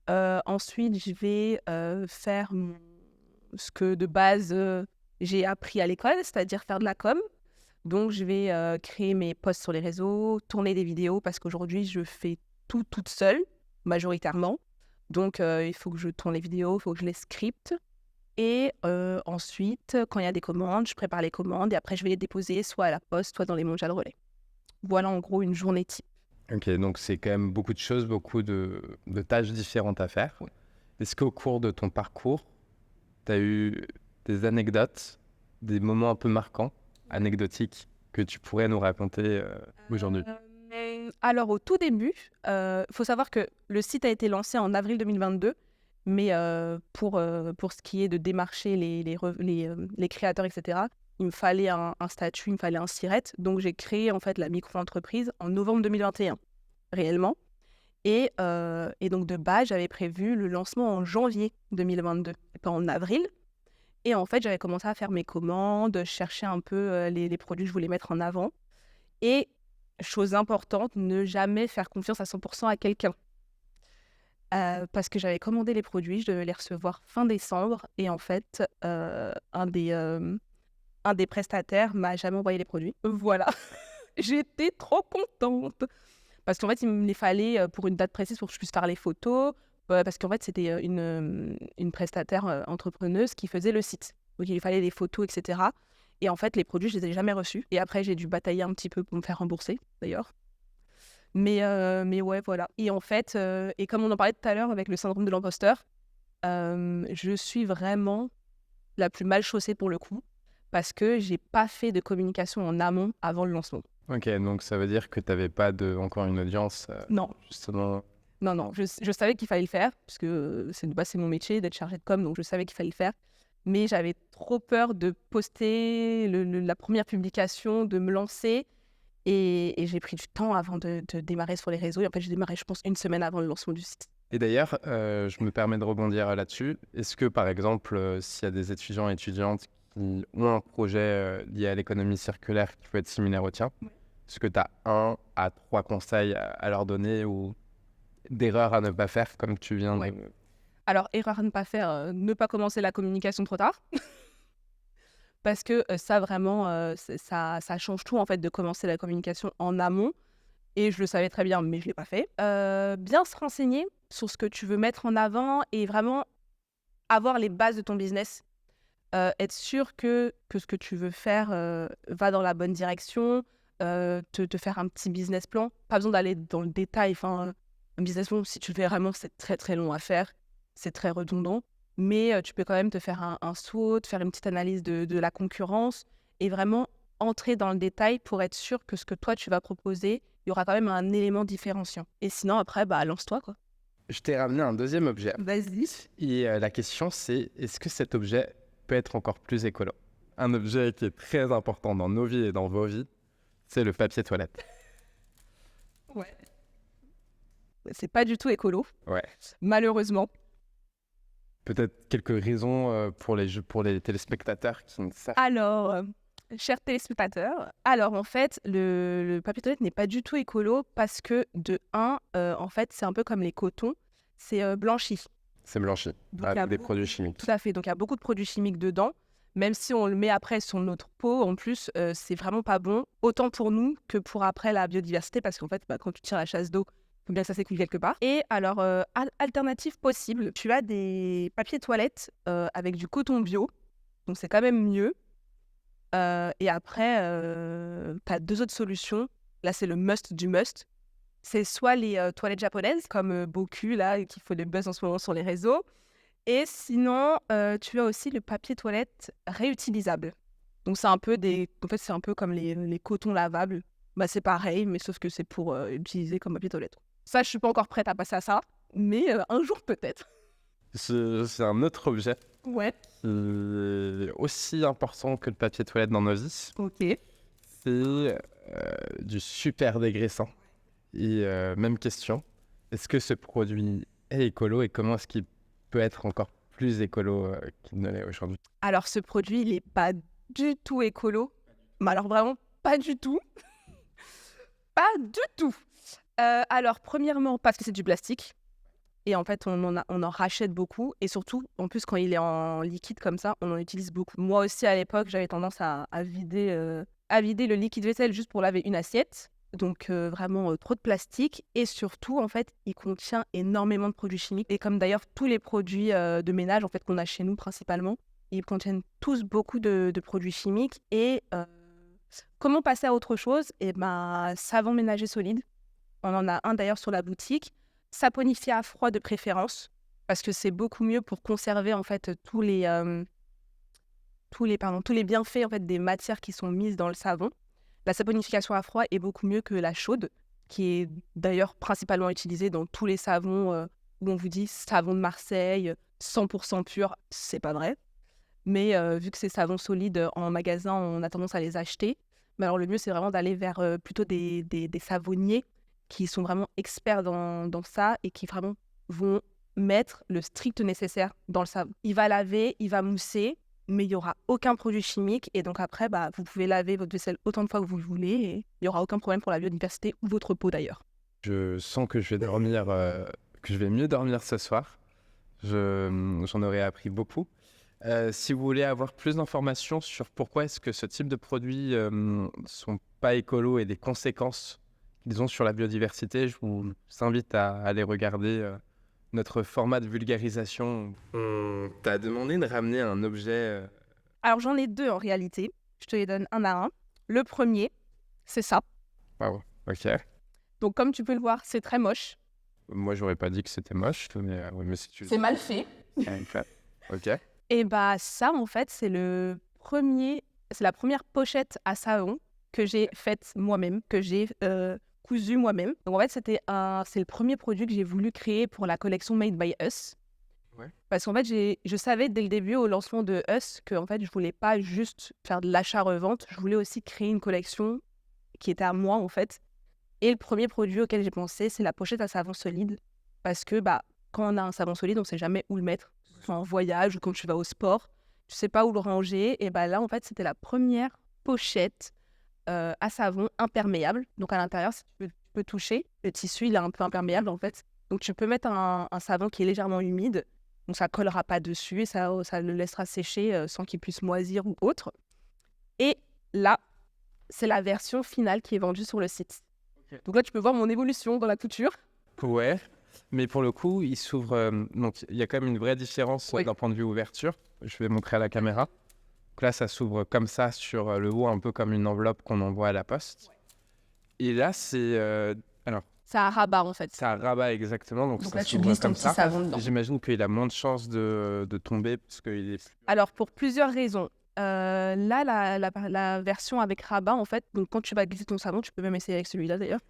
Ensuite, je vais faire ce que de base j'ai appris à l'école, c'est-à-dire faire de la com. Donc, je vais créer mes posts sur les réseaux, tourner des vidéos parce qu'aujourd'hui, je fais tout toute seule, majoritairement. Donc, il faut que je tourne les vidéos, il faut que je les scripte. Et ensuite, quand il y a des commandes, je prépare les commandes et après, je vais les déposer soit à la poste, soit dans les mondiales relais. Voilà en gros une journée type. Ok, donc c'est quand même beaucoup de choses, beaucoup de tâches différentes à faire. Oui. Est-ce qu'au cours de ton parcours, tu as eu des anecdotes, des moments un peu marquants, anecdotiques, que tu pourrais nous raconter aujourd'hui? Alors au tout début, faut savoir que le site a été lancé en avril 2022, mais pour ce qui est de démarcher les créateurs, etc., il me fallait un statut, il me fallait un SIRET. Donc, j'ai créé en fait la micro-entreprise en novembre 2021, réellement. Et donc, de base, j'avais prévu le lancement en janvier 2022, et pas en avril. Et en fait, j'avais commencé à faire mes commandes, chercher un peu les produits que je voulais mettre en avant. Et, chose importante, ne jamais faire confiance à 100% à quelqu'un. Parce que j'avais commandé les produits, je devais les recevoir fin décembre. Et en fait, un des prestataires m'a jamais envoyé les produits. Voilà, j'étais trop contente. Parce qu'en fait, il me les fallait pour une date précise pour que je puisse faire les photos. Parce qu'en fait, c'était une prestataire entrepreneuse qui faisait le site. Donc, il lui fallait les photos, etc. Et en fait, les produits, je les ai jamais reçus. Et après, j'ai dû batailler un petit peu pour me faire rembourser, d'ailleurs. Mais ouais, voilà. Et en fait, et comme on en parlait tout à l'heure avec le syndrome de l'imposteur, je suis vraiment la plus mal chaussée pour le coup. Parce que j'ai pas fait de communication en amont avant le lancement. Ok, donc ça veut dire que tu n'avais pas encore une audience, Non. justement. Non. Je savais qu'il fallait le faire, parce que c'est mon métier d'être chargée de com, donc je savais qu'il fallait le faire. Mais j'avais trop peur de poster la première publication, de me lancer. Et j'ai pris du temps avant de démarrer sur les réseaux. Et en fait, j'ai démarré, je pense, une semaine avant le lancement du site. Et d'ailleurs, je me permets de rebondir là-dessus. Est-ce que, par exemple, s'il y a des étudiants et étudiantes qui ont un projet lié à l'économie circulaire qui peut être similaire au tien, est-ce que tu as 1 à 3 conseils à leur donner ou d'erreurs à ne pas faire, comme tu viens de... Alors, erreur à ne pas faire, ne pas commencer la communication trop tard. Parce que ça, vraiment, ça change tout, en fait, de commencer la communication en amont. Et je le savais très bien, mais je ne l'ai pas fait. Bien se renseigner sur ce que tu veux mettre en avant et vraiment avoir les bases de ton business. Être sûr que ce que tu veux faire va dans la bonne direction. Te faire un petit business plan. Pas besoin d'aller dans le détail. Enfin, un business plan, si tu le fais vraiment, c'est très, très long à faire. C'est très redondant. Mais tu peux quand même te faire un SWOT, faire une petite analyse de la concurrence et vraiment entrer dans le détail pour être sûr que ce que toi, tu vas proposer, il y aura quand même un élément différenciant. Et sinon, après, lance-toi, quoi. Je t'ai ramené un deuxième objet. Vas-y. Et la question, c'est est-ce que cet objet peut être encore plus écolo? Un objet qui est très important dans nos vies et dans vos vies, c'est le papier toilette. Ouais. C'est pas du tout écolo. Ouais. Malheureusement. Peut-être quelques raisons pour les téléspectateurs qui ne savent pas. Alors, chers téléspectateurs, en fait, le papier toilette n'est pas du tout écolo parce que, de 1, en fait, c'est un peu comme les cotons, c'est blanchi. C'est blanchi, Donc, il y a avec des beaucoup- produits chimiques. Tout à fait. Donc, il y a beaucoup de produits chimiques dedans. Même si on le met après sur notre peau, en plus, c'est vraiment pas bon, autant pour nous que pour après la biodiversité, parce qu'en fait, quand tu tires la chasse d'eau, il faut bien que ça s'écoule quelque part. Et alors, alternative possible, tu as des papiers toilettes avec du coton bio, donc c'est quand même mieux. Et après, tu as 2 autres solutions. Là, c'est le must du must. C'est soit les toilettes japonaises, comme Boku, là, qui fait des buzz en ce moment sur les réseaux. Et sinon, tu as aussi le papier toilette réutilisable. Donc, c'est un peu c'est un peu comme les cotons lavables. C'est pareil, mais sauf que c'est pour utiliser comme papier toilette. Ça, je suis pas encore prête à passer à ça, mais un jour peut-être. C'est un autre objet Ouais. qui est aussi important que le papier toilette dans nos vies. Ok. C'est du super dégraissant. Et même question, est-ce que ce produit est écolo et comment est-ce qu'il peut être encore plus écolo qu'il ne l'est aujourd'hui? Alors, ce produit, il n'est pas du tout écolo. Mais alors, vraiment, pas du tout. Pas du tout. Alors, premièrement, parce que c'est du plastique. Et en fait, on en rachète beaucoup. Et surtout, en plus, quand il est en liquide comme ça, on en utilise beaucoup. Moi aussi, à l'époque, j'avais tendance à vider le liquide vaisselle juste pour laver une assiette. Donc, vraiment trop de plastique. Et surtout, en fait, il contient énormément de produits chimiques. Et comme d'ailleurs tous les produits de ménage en fait, qu'on a chez nous principalement, ils contiennent tous beaucoup de produits chimiques. Et comment passer à autre chose? Savon ménager solide. On en a un d'ailleurs sur la boutique. Saponifié à froid de préférence, parce que c'est beaucoup mieux pour conserver en fait tous les bienfaits en fait des matières qui sont mises dans le savon. La saponification à froid est beaucoup mieux que la chaude, qui est d'ailleurs principalement utilisée dans tous les savons où on vous dit savon de Marseille, 100% pur, c'est pas vrai. Mais vu que c'est savon solide en magasin, on a tendance à les acheter. Mais alors le mieux, c'est vraiment d'aller vers plutôt des savonniers qui sont vraiment experts dans ça et qui vraiment vont mettre le strict nécessaire dans le savon. Il va laver, il va mousser, mais il n'y aura aucun produit chimique. Et donc après, vous pouvez laver votre vaisselle autant de fois que vous le voulez et il n'y aura aucun problème pour la biodiversité ou votre peau d'ailleurs. Je sens que je vais dormir, que je vais mieux dormir ce soir. J'en aurais appris beaucoup. Si vous voulez avoir plus d'informations sur pourquoi est-ce que ce type de produits ne sont pas écolos et des conséquences qu'ils ont sur la biodiversité, je vous invite à aller regarder notre format de vulgarisation. On t'a demandé de ramener un objet. Alors j'en ai 2 en réalité. Je te les donne un à un. Le premier, c'est ça. Waouh, ok. Donc comme tu peux le voir, c'est très moche. Moi, j'aurais pas dit que c'était moche, mais si tu le C'est mal fait. Ok. Et ça, en fait, c'est la première pochette à savon que j'ai faite moi-même, que j'ai cousue moi-même. Donc en fait, c'est le premier produit que j'ai voulu créer pour la collection Made by Us. Ouais. Parce qu'en fait, je savais dès le début au lancement de Us que en fait, je voulais pas juste faire de l'achat-revente, je voulais aussi créer une collection qui était à moi en fait. Et le premier produit auquel j'ai pensé, c'est la pochette à savon solide. Parce que quand on a un savon solide, on ne sait jamais où le mettre. Que ce soit en voyage ou quand tu vas au sport, tu ne sais pas où le ranger. Et là, en fait, c'était la première pochette à savon imperméable. Donc à l'intérieur, si tu peux toucher, le tissu, il est un peu imperméable en fait. Donc tu peux mettre un savon qui est légèrement humide. Donc ça ne collera pas dessus et ça le laissera sécher sans qu'il puisse moisir ou autre. Et là, c'est la version finale qui est vendue sur le site. Donc là, tu peux voir mon évolution dans la couture. Ouais, mais pour le coup, il s'ouvre. Donc, il y a quand même une vraie différence d'un point de vue ouverture. Je vais montrer à la caméra. Donc là, ça s'ouvre comme ça sur le haut, un peu comme une enveloppe qu'on envoie à la poste. Et là, c'est. Alors, c'est un rabat en fait. C'est un rabat exactement. Donc ça là, tu s'ouvre glisses ton comme petit ça. savon dedans. J'imagine qu'il a moins de chances de tomber parce qu'il est. Alors, pour plusieurs raisons. Là, la version avec rabat, en fait, donc quand tu vas glisser ton savon, tu peux même essayer avec celui-là d'ailleurs.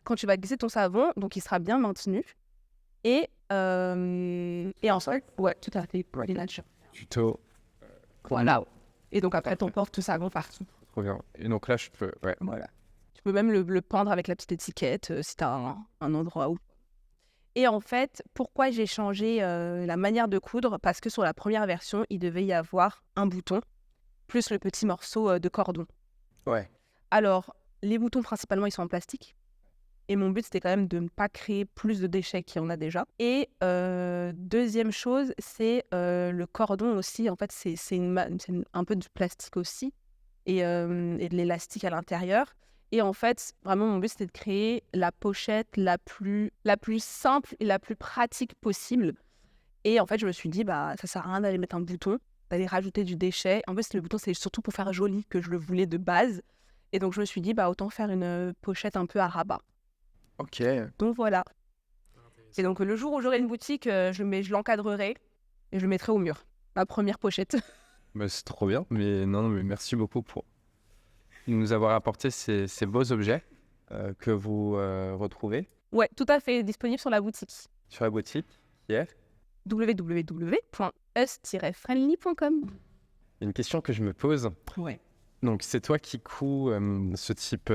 Quand tu vas glisser ton savon, donc il sera bien maintenu. Et ensuite, ouais, tout à fait, pretty nature. Tuto. Voilà. Et donc après, ton porte savon partout. Trop bien. Et donc là, je peux. Ouais. Voilà. Tu peux même le pendre avec la petite étiquette si tu as un endroit où. Et en fait, pourquoi j'ai changé la manière de coudre? Parce que sur la première version, il devait y avoir un bouton, plus le petit morceau de cordon. Ouais. Alors, les boutons, principalement, ils sont en plastique. Et mon but, c'était quand même de ne pas créer plus de déchets qu'il y en a déjà. Et deuxième chose, c'est le cordon aussi. En fait, c'est un peu du plastique aussi et de l'élastique à l'intérieur. Et en fait, vraiment, mon but, c'était de créer la pochette la plus simple et la plus pratique possible. Et en fait, je me suis dit, ça sert à rien d'aller mettre un bouton, d'aller rajouter du déchet. En fait, le bouton, c'est surtout pour faire joli que je le voulais de base. Et donc, je me suis dit, autant faire une pochette un peu à rabat. Ok. Donc voilà. Et donc le jour où j'aurai une boutique, je l'encadrerai et je le mettrai au mur. Ma première pochette. C'est trop bien. Mais mais merci beaucoup pour nous avoir apporté ces beaux objets que vous retrouvez. Ouais, tout à fait, disponible sur la boutique. Sur la boutique, qui est www.us-friendly.com. Une question que je me pose. Ouais. Donc, c'est toi qui couds ce type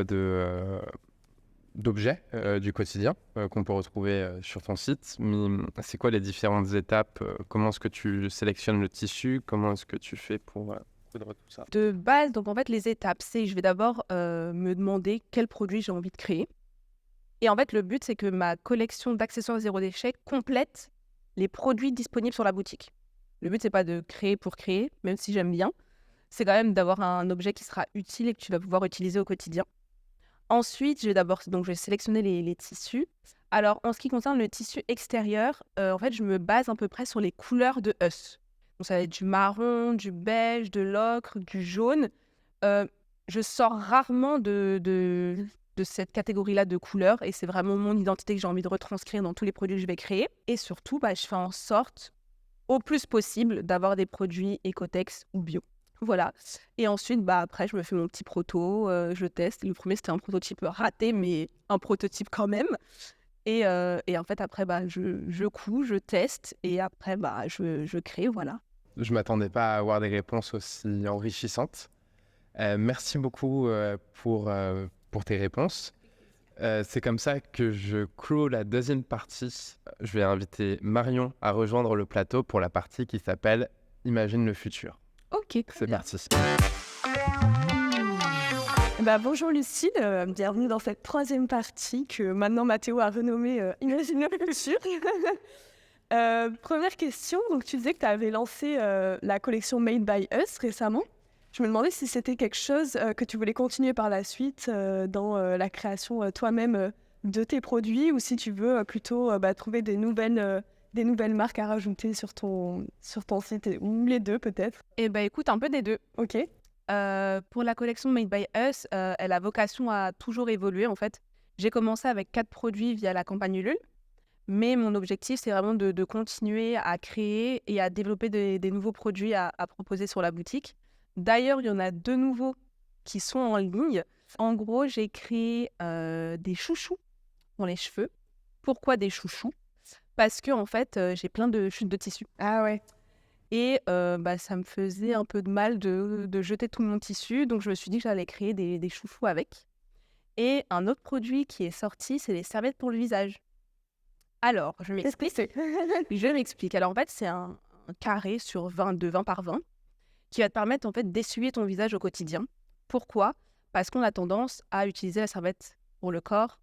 d'objets du quotidien qu'on peut retrouver sur ton site. Mais c'est quoi les différentes étapes? Comment est-ce que tu sélectionnes le tissu? Comment est-ce que tu fais pour coudre tout ça? De base, donc en fait, les étapes, c'est je vais d'abord me demander quel produit j'ai envie de créer. Et en fait, le but, c'est que ma collection d'accessoires zéro déchet complète les produits disponibles sur la boutique. Le but, c'est pas de créer pour créer, même si j'aime bien. C'est quand même d'avoir un objet qui sera utile et que tu vas pouvoir utiliser au quotidien. Ensuite, je vais sélectionner les tissus. Alors, en ce qui concerne le tissu extérieur, en fait, je me base à peu près sur les couleurs de Us. Donc, ça va être du marron, du beige, de l'ocre, du jaune. Je sors rarement de cette catégorie-là de couleurs et c'est vraiment mon identité que j'ai envie de retranscrire dans tous les produits que je vais créer. Et surtout, je fais en sorte, au plus possible, d'avoir des produits Ecotex ou bio. Voilà. Et ensuite, après, je me fais mon petit proto, je teste. Le premier, c'était un prototype raté, mais un prototype quand même. Et en fait, après, je couds, je teste et après, je crée, voilà. Je m'attendais pas à avoir des réponses aussi enrichissantes. Merci beaucoup pour tes réponses. C'est comme ça que je clôt la deuxième partie. Je vais inviter Marion à rejoindre le plateau pour la partie qui s'appelle Imagine le futur. Ok, C'est parti. Bonjour Lucille, bienvenue dans cette troisième partie que maintenant Mathéo a renommée Imagine le futur. Première question, donc tu disais que tu avais lancé la collection Made by Us récemment. Je me demandais si c'était quelque chose que tu voulais continuer par la suite dans la création toi-même de tes produits ou si tu veux plutôt trouver des nouvelles marques à rajouter sur ton site, ou les deux peut-être. et écoute, un peu des deux. Ok, Pour la collection Made by Us, elle a vocation à toujours évoluer en fait. J'ai commencé avec 4 produits via la campagne Ulule, mais mon objectif c'est vraiment de continuer à créer et à développer des nouveaux produits à proposer sur la boutique. D'ailleurs, il y en a 2 nouveaux qui sont en ligne. En gros, j'ai créé des chouchous pour les cheveux. Pourquoi des chouchous? Parce que en fait, j'ai plein de chutes de tissu. ah ouais. Et ça me faisait un peu de mal de jeter tout mon tissu. Donc, je me suis dit que j'allais créer des chouchous avec. Et un autre produit qui est sorti, c'est les serviettes pour le visage. Alors, je m'explique. Je m'explique. Alors, en fait, c'est un carré sur 20 par 20 qui va te permettre en fait d'essuyer ton visage au quotidien. Pourquoi? Parce qu'on a tendance à utiliser la serviette pour le corps,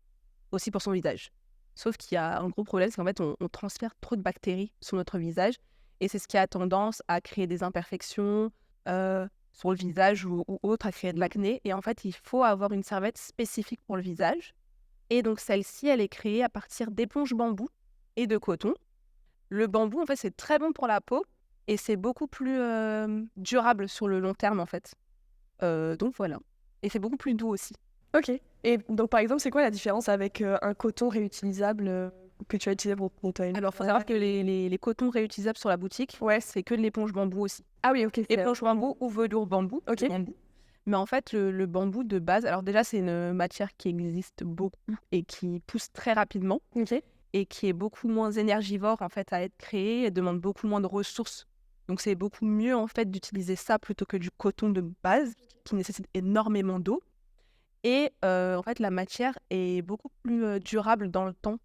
aussi pour son visage. Sauf qu'il y a un gros problème, c'est qu'en fait, on transfère trop de bactéries sur notre visage. Et c'est ce qui a tendance à créer des imperfections sur le visage ou autre, à créer de l'acné. Et en fait, il faut avoir une serviette spécifique pour le visage. Et donc, celle-ci, elle est créée à partir d'éponges bambou et de coton. Le bambou, en fait, c'est très bon pour la peau et c'est beaucoup plus durable sur le long terme, en fait. Donc, voilà. Et c'est beaucoup plus doux aussi. Ok. Et donc, par exemple, c'est quoi la différence avec un coton réutilisable que tu as utilisé pour toi? Alors, il faut savoir que les cotons réutilisables sur la boutique, c'est que de l'éponge bambou aussi. Ah oui, ok. Éponge bambou ou velours bambou. Ok. Bambou. Mais en fait, le bambou de base, alors déjà, c'est une matière qui existe beaucoup et qui pousse très rapidement Ok. et qui est beaucoup moins énergivore en fait à être créée et demande beaucoup moins de ressources. Donc, c'est beaucoup mieux en fait d'utiliser ça plutôt que du coton de base qui nécessite énormément d'eau. Et en fait, la matière est beaucoup plus durable dans le temps.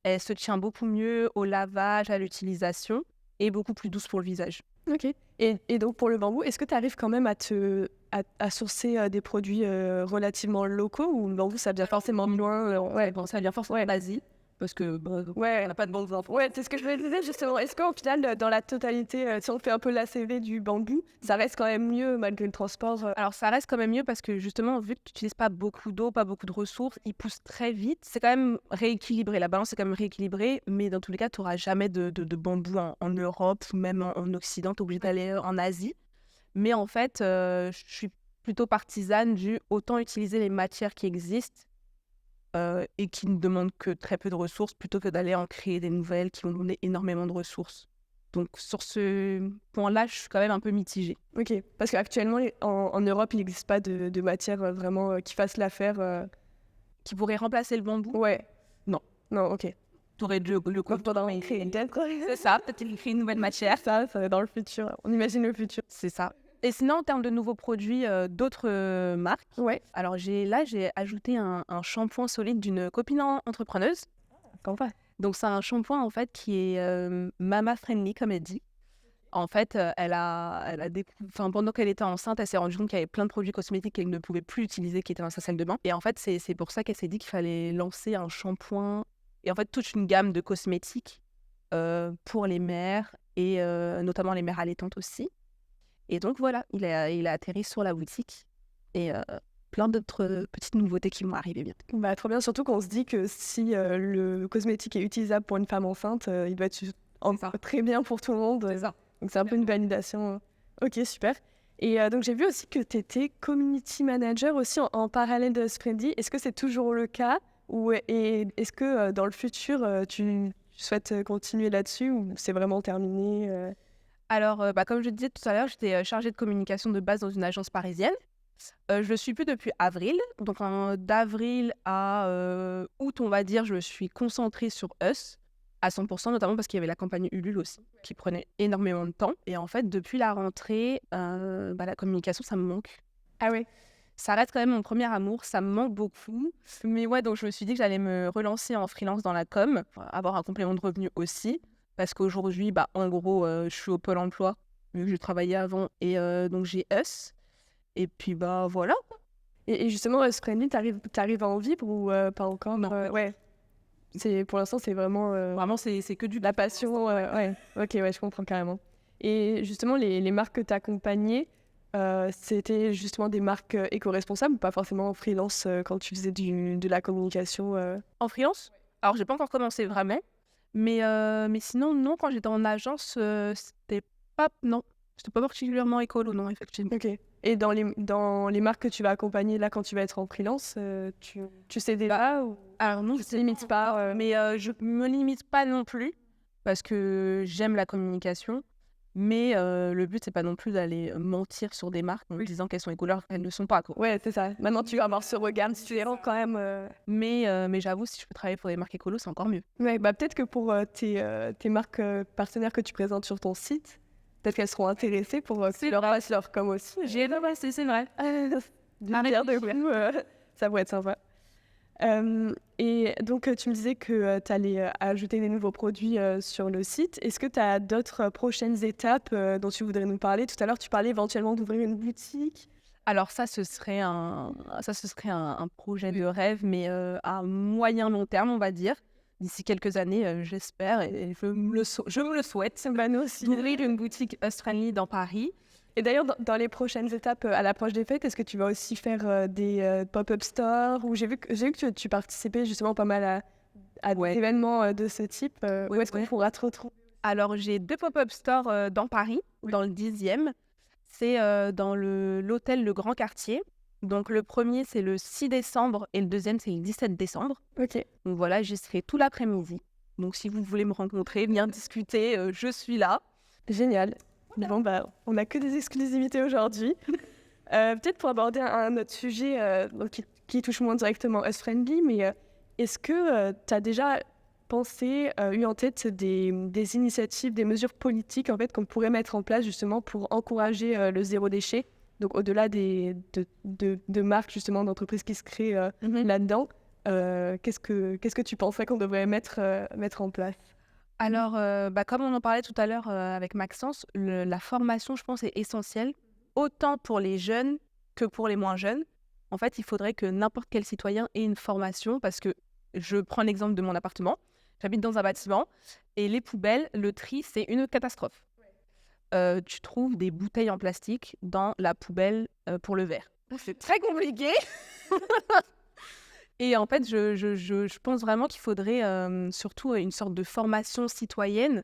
Elle se tient beaucoup mieux au lavage, à l'utilisation et beaucoup plus douce pour le visage. Ok. Et donc, pour le bambou, est-ce que tu arrives quand même à sourcer des produits relativement locaux ou le bambou, ça vient forcément de loin Ça vient forcément d'Asie parce que on n'a pas de bonnes infos. Ouais, c'est ce que je me disais justement. Est-ce qu'au final, dans la totalité, si on fait un peu l'ACV du bambou, ça reste quand même mieux malgré le transport Alors, ça reste quand même mieux parce que justement, vu que tu n'utilises pas beaucoup d'eau, pas beaucoup de ressources, il pousse très vite. C'est quand même rééquilibré. La balance est quand même rééquilibrée, mais dans tous les cas, tu n'auras jamais de bambou en Europe ou même en Occident. Tu es obligé d'aller en Asie. Mais en fait, je suis plutôt partisane du autant utiliser les matières qui existent et qui ne demandent que très peu de ressources plutôt que d'aller en créer des nouvelles qui vont donner énormément de ressources. Donc sur ce point-là, je suis quand même un peu mitigée. Ok, parce qu'actuellement, en Europe, il n'existe pas de matière vraiment qui fasse l'affaire. Qui pourrait remplacer le bambou? Ouais. Non. Non, ok. Tu aurais le coton. Créer une tête, quoi. C'est ça, peut-être qu'il crée une nouvelle matière. Ça va dans le futur. On imagine le futur. C'est ça. Et sinon, en termes de nouveaux produits d'autres marques, Ouais. alors j'ai ajouté un shampoing solide d'une copine entrepreneuse. Comment pas? Donc c'est un shampoing en fait qui est mama friendly comme elle dit. En fait, pendant qu'elle était enceinte, elle s'est rendue compte qu'il y avait plein de produits cosmétiques qu'elle ne pouvait plus utiliser qui étaient dans sa salle de bain. Et en fait, c'est pour ça qu'elle s'est dit qu'il fallait lancer un shampoing et en fait toute une gamme de cosmétiques pour les mères et notamment les mères allaitantes aussi. Et donc voilà, il a atterri sur la boutique et plein d'autres petites nouveautés qui vont arriver bientôt. Trop bien, surtout qu'on se dit que si le cosmétique est utilisable pour une femme enceinte, il doit être très bien pour tout le monde. C'est ça. Donc c'est un peu une validation. Ok, super. Et donc j'ai vu aussi que tu étais community manager aussi en parallèle de Spready. Est-ce que c'est toujours le cas et est-ce que dans le futur, tu souhaites continuer là-dessus ou c'est vraiment terminé Alors, comme je disais tout à l'heure, j'étais chargée de communication de base dans une agence parisienne. Je le suis plus depuis avril. Donc, d'avril à août, on va dire, je me suis concentrée sur Us. à 100%, notamment parce qu'il y avait la campagne Ulule aussi, qui prenait énormément de temps. Et en fait, depuis la rentrée, la communication, ça me manque. Ah ouais. Ça reste quand même mon premier amour, ça me manque beaucoup. Mais ouais, donc je me suis dit que j'allais me relancer en freelance dans la com, pour avoir un complément de revenu aussi. Parce qu'aujourd'hui, en gros, je suis au Pôle emploi, vu que je travaillais avant. Et donc j'ai Us. Et puis voilà. Et justement, Friendly, t'arrives à en vivre ou pas encore? Non. Ouais. Pour l'instant, c'est vraiment Vraiment, c'est que du la passion. Ouais. Ok, ouais, je comprends carrément. Et justement, les marques que tu accompagnais, c'était justement des marques éco-responsables ou pas forcément en freelance quand tu faisais de la communication En freelance. Alors, j'ai pas encore commencé vraiment. Mais sinon, non, quand j'étais en agence, c'était pas particulièrement écolo, non, effectivement. Ok. Et dans les marques que tu vas accompagner là quand tu vas être en freelance, tu sais déjà ou Alors non, tu te limites pas mais je me limite pas non plus parce que j'aime la communication. Mais le but, c'est pas non plus d'aller mentir sur des marques en disant qu'elles sont écolo alors qu'elles ne le sont pas, quoi. Ouais, c'est ça. Maintenant, tu vas avoir ce regard différent quand même. Mais j'avoue, si je peux travailler pour des marques écolo, c'est encore mieux. Ouais, peut-être que pour tes marques partenaires que tu présentes sur ton site, peut-être qu'elles seront intéressées pour que tu leur fasses leur com aussi. C'est vrai. D'une pierre deux coups, ça pourrait être sympa. Et donc, tu me disais que tu allais ajouter des nouveaux produits sur le site. Est-ce que tu as d'autres prochaines étapes dont tu voudrais nous parler? Tout à l'heure, tu parlais éventuellement d'ouvrir une boutique. Alors ça, ce serait un projet de rêve, mais à moyen long terme, on va dire. D'ici quelques années, j'espère, et je me le souhaite, Bah, nous aussi. d'ouvrir une boutique Us Friendly dans Paris. Et d'ailleurs, dans les prochaines étapes à l'approche des fêtes, est-ce que tu vas aussi faire des pop-up stores? Ou j'ai vu que tu participais justement pas mal à des événements de ce type. Où est-ce qu'on pourra te retrouver? Alors, j'ai 2 pop-up stores dans Paris, dans le 10e. C'est dans l'hôtel Le Grand Quartier. Donc, le premier, c'est le 6 décembre et le deuxième, c'est le 17 décembre. Ok. Donc voilà, j'y serai tout l'après-midi. Donc, si vous voulez me rencontrer, venir discuter, je suis là. Génial. Bon, on n'a que des exclusivités aujourd'hui. Peut-être pour aborder un autre sujet qui touche moins directement Us Friendly, mais est-ce que tu as déjà pensé, eu en tête des initiatives, des mesures politiques en fait, qu'on pourrait mettre en place justement pour encourager le zéro déchet? Donc au-delà de marques justement, d'entreprises qui se créent là-dedans, qu'est-ce que tu penserais qu'on devrait mettre en place? Alors, comme on en parlait tout à l'heure avec Maxence, la formation, je pense, est essentielle, autant pour les jeunes que pour les moins jeunes. En fait, il faudrait que n'importe quel citoyen ait une formation, parce que je prends l'exemple de mon appartement. J'habite dans un bâtiment, et les poubelles, le tri, c'est une catastrophe. Tu trouves des bouteilles en plastique dans la poubelle pour le verre. C'est très compliqué. Et en fait, je pense vraiment qu'il faudrait surtout une sorte de formation citoyenne,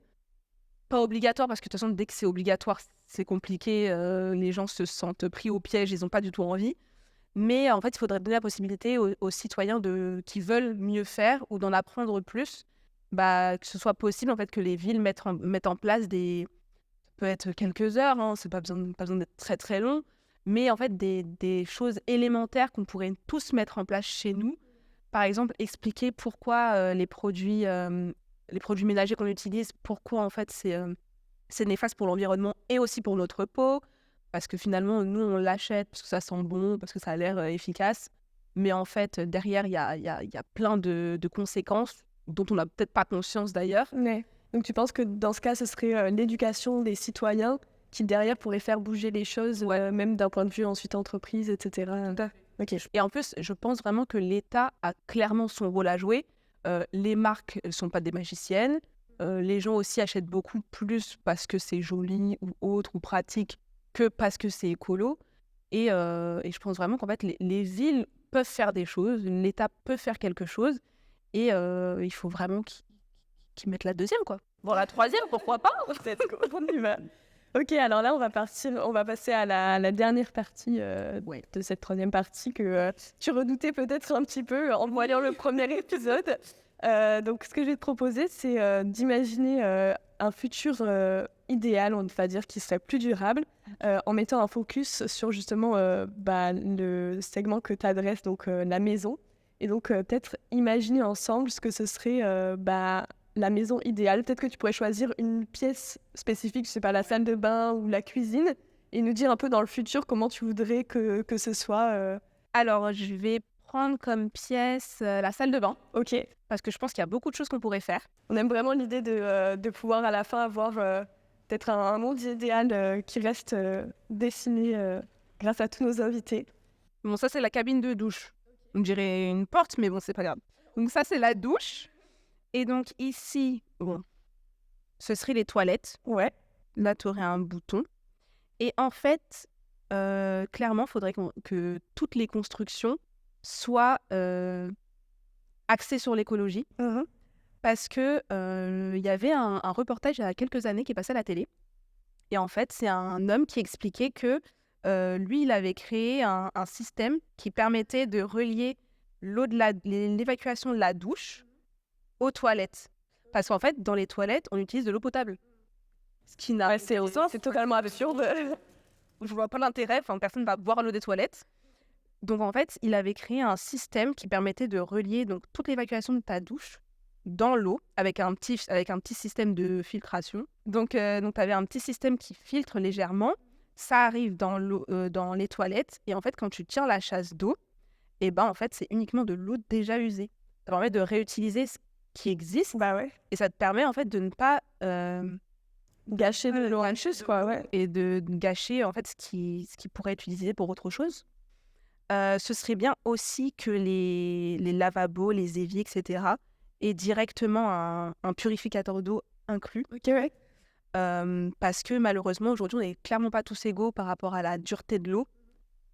pas obligatoire, parce que de toute façon, dès que c'est obligatoire, c'est compliqué, les gens se sentent pris au piège, ils n'ont pas du tout envie. Mais en fait, il faudrait donner la possibilité aux citoyens qui veulent mieux faire ou d'en apprendre plus, que ce soit possible, en fait, que les villes mettent en place ça peut être quelques heures, hein, c'est pas besoin d'être très très long, mais en fait, des choses élémentaires qu'on pourrait tous mettre en place chez nous. Par exemple, expliquer pourquoi les produits ménagers qu'on utilise, pourquoi en fait c'est néfaste pour l'environnement et aussi pour notre peau. Parce que finalement, nous, on l'achète parce que ça sent bon, parce que ça a l'air efficace. Mais en fait, derrière, il y a plein de conséquences dont on n'a peut-être pas conscience d'ailleurs. Ouais. Donc tu penses que dans ce cas, ce serait l'éducation des citoyens qui derrière pourrait faire bouger les choses, même d'un point de vue ensuite entreprise, etc. Okay. Et en plus, je pense vraiment que l'État a clairement son rôle à jouer. Les marques ne sont pas des magiciennes. Les gens aussi achètent beaucoup plus parce que c'est joli ou autre ou pratique que parce que c'est écolo. Et je pense vraiment qu'en fait, les villes peuvent faire des choses, l'État peut faire quelque chose. Et il faut vraiment qu'ils mettent la deuxième, quoi. Bon, la troisième, pourquoi pas? Peut-être qu'on y va. Ok, alors là, on va passer à la dernière partie de cette troisième partie que tu redoutais peut-être un petit peu en voyant le premier épisode. Donc, ce que je vais te proposer, c'est d'imaginer un futur idéal, on va dire, qui serait plus durable, en mettant un focus sur justement le segment que tu adresses, donc la maison. Et donc, peut-être imaginer ensemble ce que ce serait la maison idéale. Peut-être que tu pourrais choisir une pièce spécifique, je sais pas, la salle de bain ou la cuisine, et nous dire un peu dans le futur comment tu voudrais que ce soit. Alors, je vais prendre comme pièce la salle de bain, Ok. parce que je pense qu'il y a beaucoup de choses qu'on pourrait faire. On aime vraiment l'idée de pouvoir à la fin avoir peut-être un monde idéal qui reste dessiné grâce à tous nos invités. Bon, ça, c'est la cabine de douche. On dirait une porte, mais bon, c'est pas grave. Donc ça, c'est la douche. Et donc ici, bon, ce serait les toilettes. Ouais. Là, tu aurais un bouton. Et en fait, clairement, il faudrait que toutes les constructions soient axées sur l'écologie. Parce que y avait un reportage il y a quelques années qui est passé à la télé. Et en fait, c'est un homme qui expliquait que lui, il avait créé un système qui permettait de relier l'évacuation de la douche aux toilettes. Parce qu'en fait, dans les toilettes, on utilise de l'eau potable. Ce qui n'a C'est totalement absurde. je vois pas l'intérêt, personne ne va boire l'eau des toilettes. Donc en fait, il avait créé un système qui permettait de relier donc, toute l'évacuation de ta douche dans l'eau avec un petit système de filtration. Donc tu avais un petit système qui filtre légèrement. Ça arrive dans les toilettes. Et en fait, quand tu tiens la chasse d'eau, et ben en fait, c'est uniquement de l'eau déjà usée. Ça permet de réutiliser ce qui existe. Bah ouais. Et ça te permet en fait de ne pas Gâcher de l'eau quoi, ouais. et de gâcher en fait ce qui pourrait être utilisé pour autre chose. Ce serait bien aussi que les lavabos, les éviers, etc. aient directement un purificateur d'eau inclus. Ok, ouais. Parce que malheureusement, aujourd'hui, on n'est clairement pas tous égaux par rapport à la dureté de l'eau.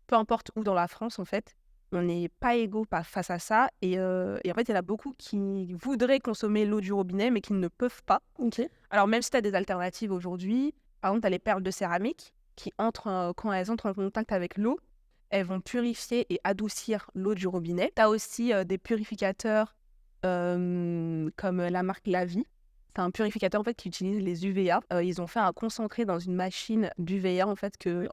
Peu importe où dans la France, en fait, on n'est pas égaux face à ça. Et en fait, il y en a beaucoup qui voudraient consommer l'eau du robinet, mais qui ne peuvent pas. Ok. Alors, même si tu as des alternatives aujourd'hui, par exemple, tu as les perles de céramique qui quand elles entrent en contact avec l'eau, elles vont purifier et adoucir l'eau du robinet. Tu as aussi des purificateurs comme la marque Lavi. C'est un purificateur en fait, qui utilise les UVA. Ils ont fait un concentré dans une machine d'UVA en fait, que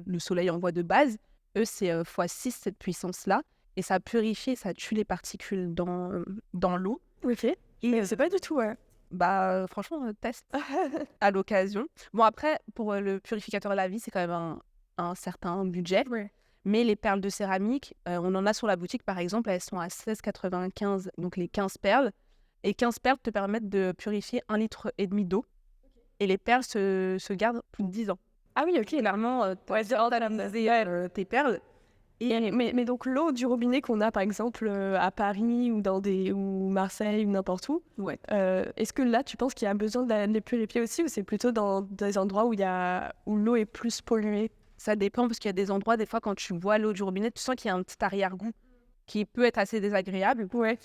le soleil envoie de base. Eux, c'est x6 cette puissance-là. Et ça purifie, ça tue les particules dans l'eau. Ok. Mais c'est pas du tout, ouais. Bah, franchement, test à l'occasion. Bon, après, pour le purificateur Lavi, c'est quand même un certain budget. Ouais. Mais les perles de céramique, on en a sur la boutique, par exemple, elles sont à 16,95, donc les 15 perles. Et 15 perles te permettent de purifier 1,5 litre d'eau. Et les perles se gardent plus de 10 ans. Ah oui, ok. Clairement, tu as tes perles. Mais donc l'eau du robinet qu'on a par exemple à Paris ou Marseille ou n'importe où, Ouais. est-ce que là tu penses qu'il y a besoin de les purifier aussi ou c'est plutôt dans des endroits où l'eau est plus polluée? Ça dépend parce qu'il y a des endroits, des fois, quand tu bois l'eau du robinet, tu sens qu'il y a un petit arrière-goût qui peut être assez désagréable. Ouais.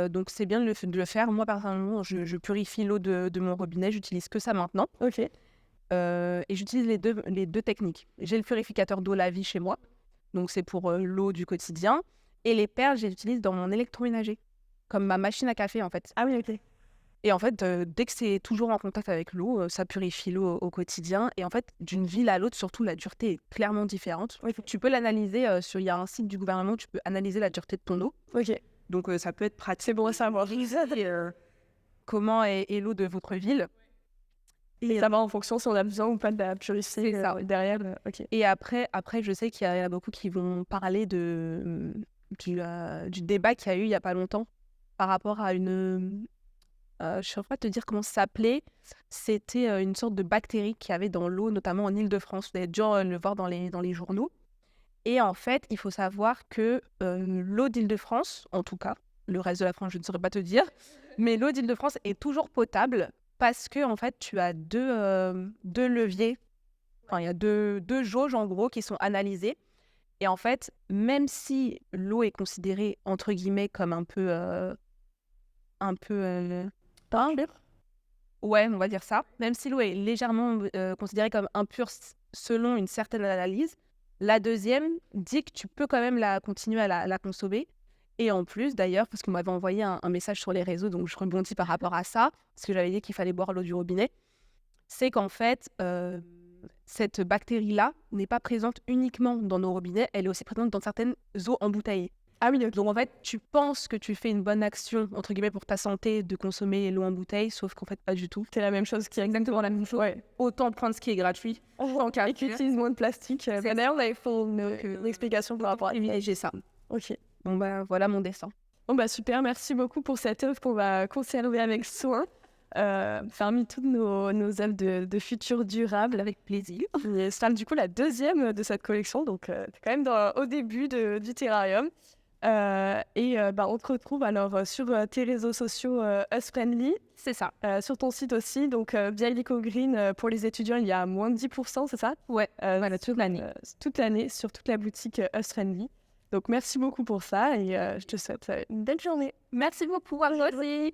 Donc c'est bien de le faire. Moi, personnellement, je purifie l'eau de mon robinet. J'utilise que ça maintenant. Ok. Et j'utilise les deux techniques. J'ai le purificateur d'eau Lavi chez moi. Donc c'est pour l'eau du quotidien. Et les perles, je les utilise dans mon électroménager. Comme ma machine à café, en fait. Ah oui, ok. Et en fait, dès que c'est toujours en contact avec l'eau, ça purifie l'eau au quotidien. Et en fait, d'une ville à l'autre, surtout, la dureté est clairement différente. Oui. Tu peux l'analyser il y a un site du gouvernement où tu peux analyser la dureté de ton eau. Ok. Donc, ça peut être pratique. C'est bon à savoir. Comment est l'eau de votre ville. Et ça va en fonction si on a besoin ou pas de la purifier C'est ça, ouais. derrière. Ok. Et après, je sais qu'il y a beaucoup qui vont parler du débat qu'il y a eu il n'y a pas longtemps par rapport à une... je ne saurais pas te dire comment ça s'appelait. C'était une sorte de bactérie qu'il y avait dans l'eau, notamment en Île-de-France. Vous avez dû le voir dans les journaux. Et en fait, il faut savoir que l'eau d'Île-de-France, en tout cas, le reste de la France, je ne saurais pas te dire, mais l'eau d'Île-de-France est toujours potable parce que en fait, tu as deux leviers. Enfin, il y a deux jauges, en gros, qui sont analysées. Et en fait, même si l'eau est considérée, entre guillemets, comme un peu ouais, on va dire ça. Même si l'eau est légèrement considérée comme impure selon une certaine analyse, la deuxième dit que tu peux quand même continuer à la consommer. Et en plus, d'ailleurs, parce qu'on m'avait envoyé un message sur les réseaux, donc je rebondis par rapport à ça, parce que j'avais dit qu'il fallait boire l'eau du robinet, c'est qu'en fait, cette bactérie-là n'est pas présente uniquement dans nos robinets, elle est aussi présente dans certaines eaux embouteillées. Ah oui, ok. Donc en fait, tu penses que tu fais une bonne action, entre guillemets, pour ta santé de consommer l'eau en bouteille, sauf qu'en fait, pas du tout. C'est la même chose qui est Exactement la même chose. Ouais. Autant prendre ce qui est gratuit. En carré qui utilise moins de plastique. D'ailleurs, on avait fait que- une explication par rapport à Privilégier ça. Ok. Bon, bah, voilà mon dessin. Bon, bah super, merci beaucoup pour cette œuvre qu'on va conserver avec soin. Parmi toutes nos œuvres de futur durable. Avec plaisir. Et ce sera du coup la deuxième de cette collection, donc t'es quand même au début du terrarium. On te retrouve alors sur tes réseaux sociaux Us-Friendly, C'est ça. sur ton site aussi, donc Bialico Green, pour les étudiants, il y a moins de 10%, c'est ça? Ouais, voilà, toute l'année. Toute l'année, sur toute la boutique Us-Friendly. Donc merci beaucoup pour ça et je te souhaite une belle journée. Merci beaucoup, Rosie.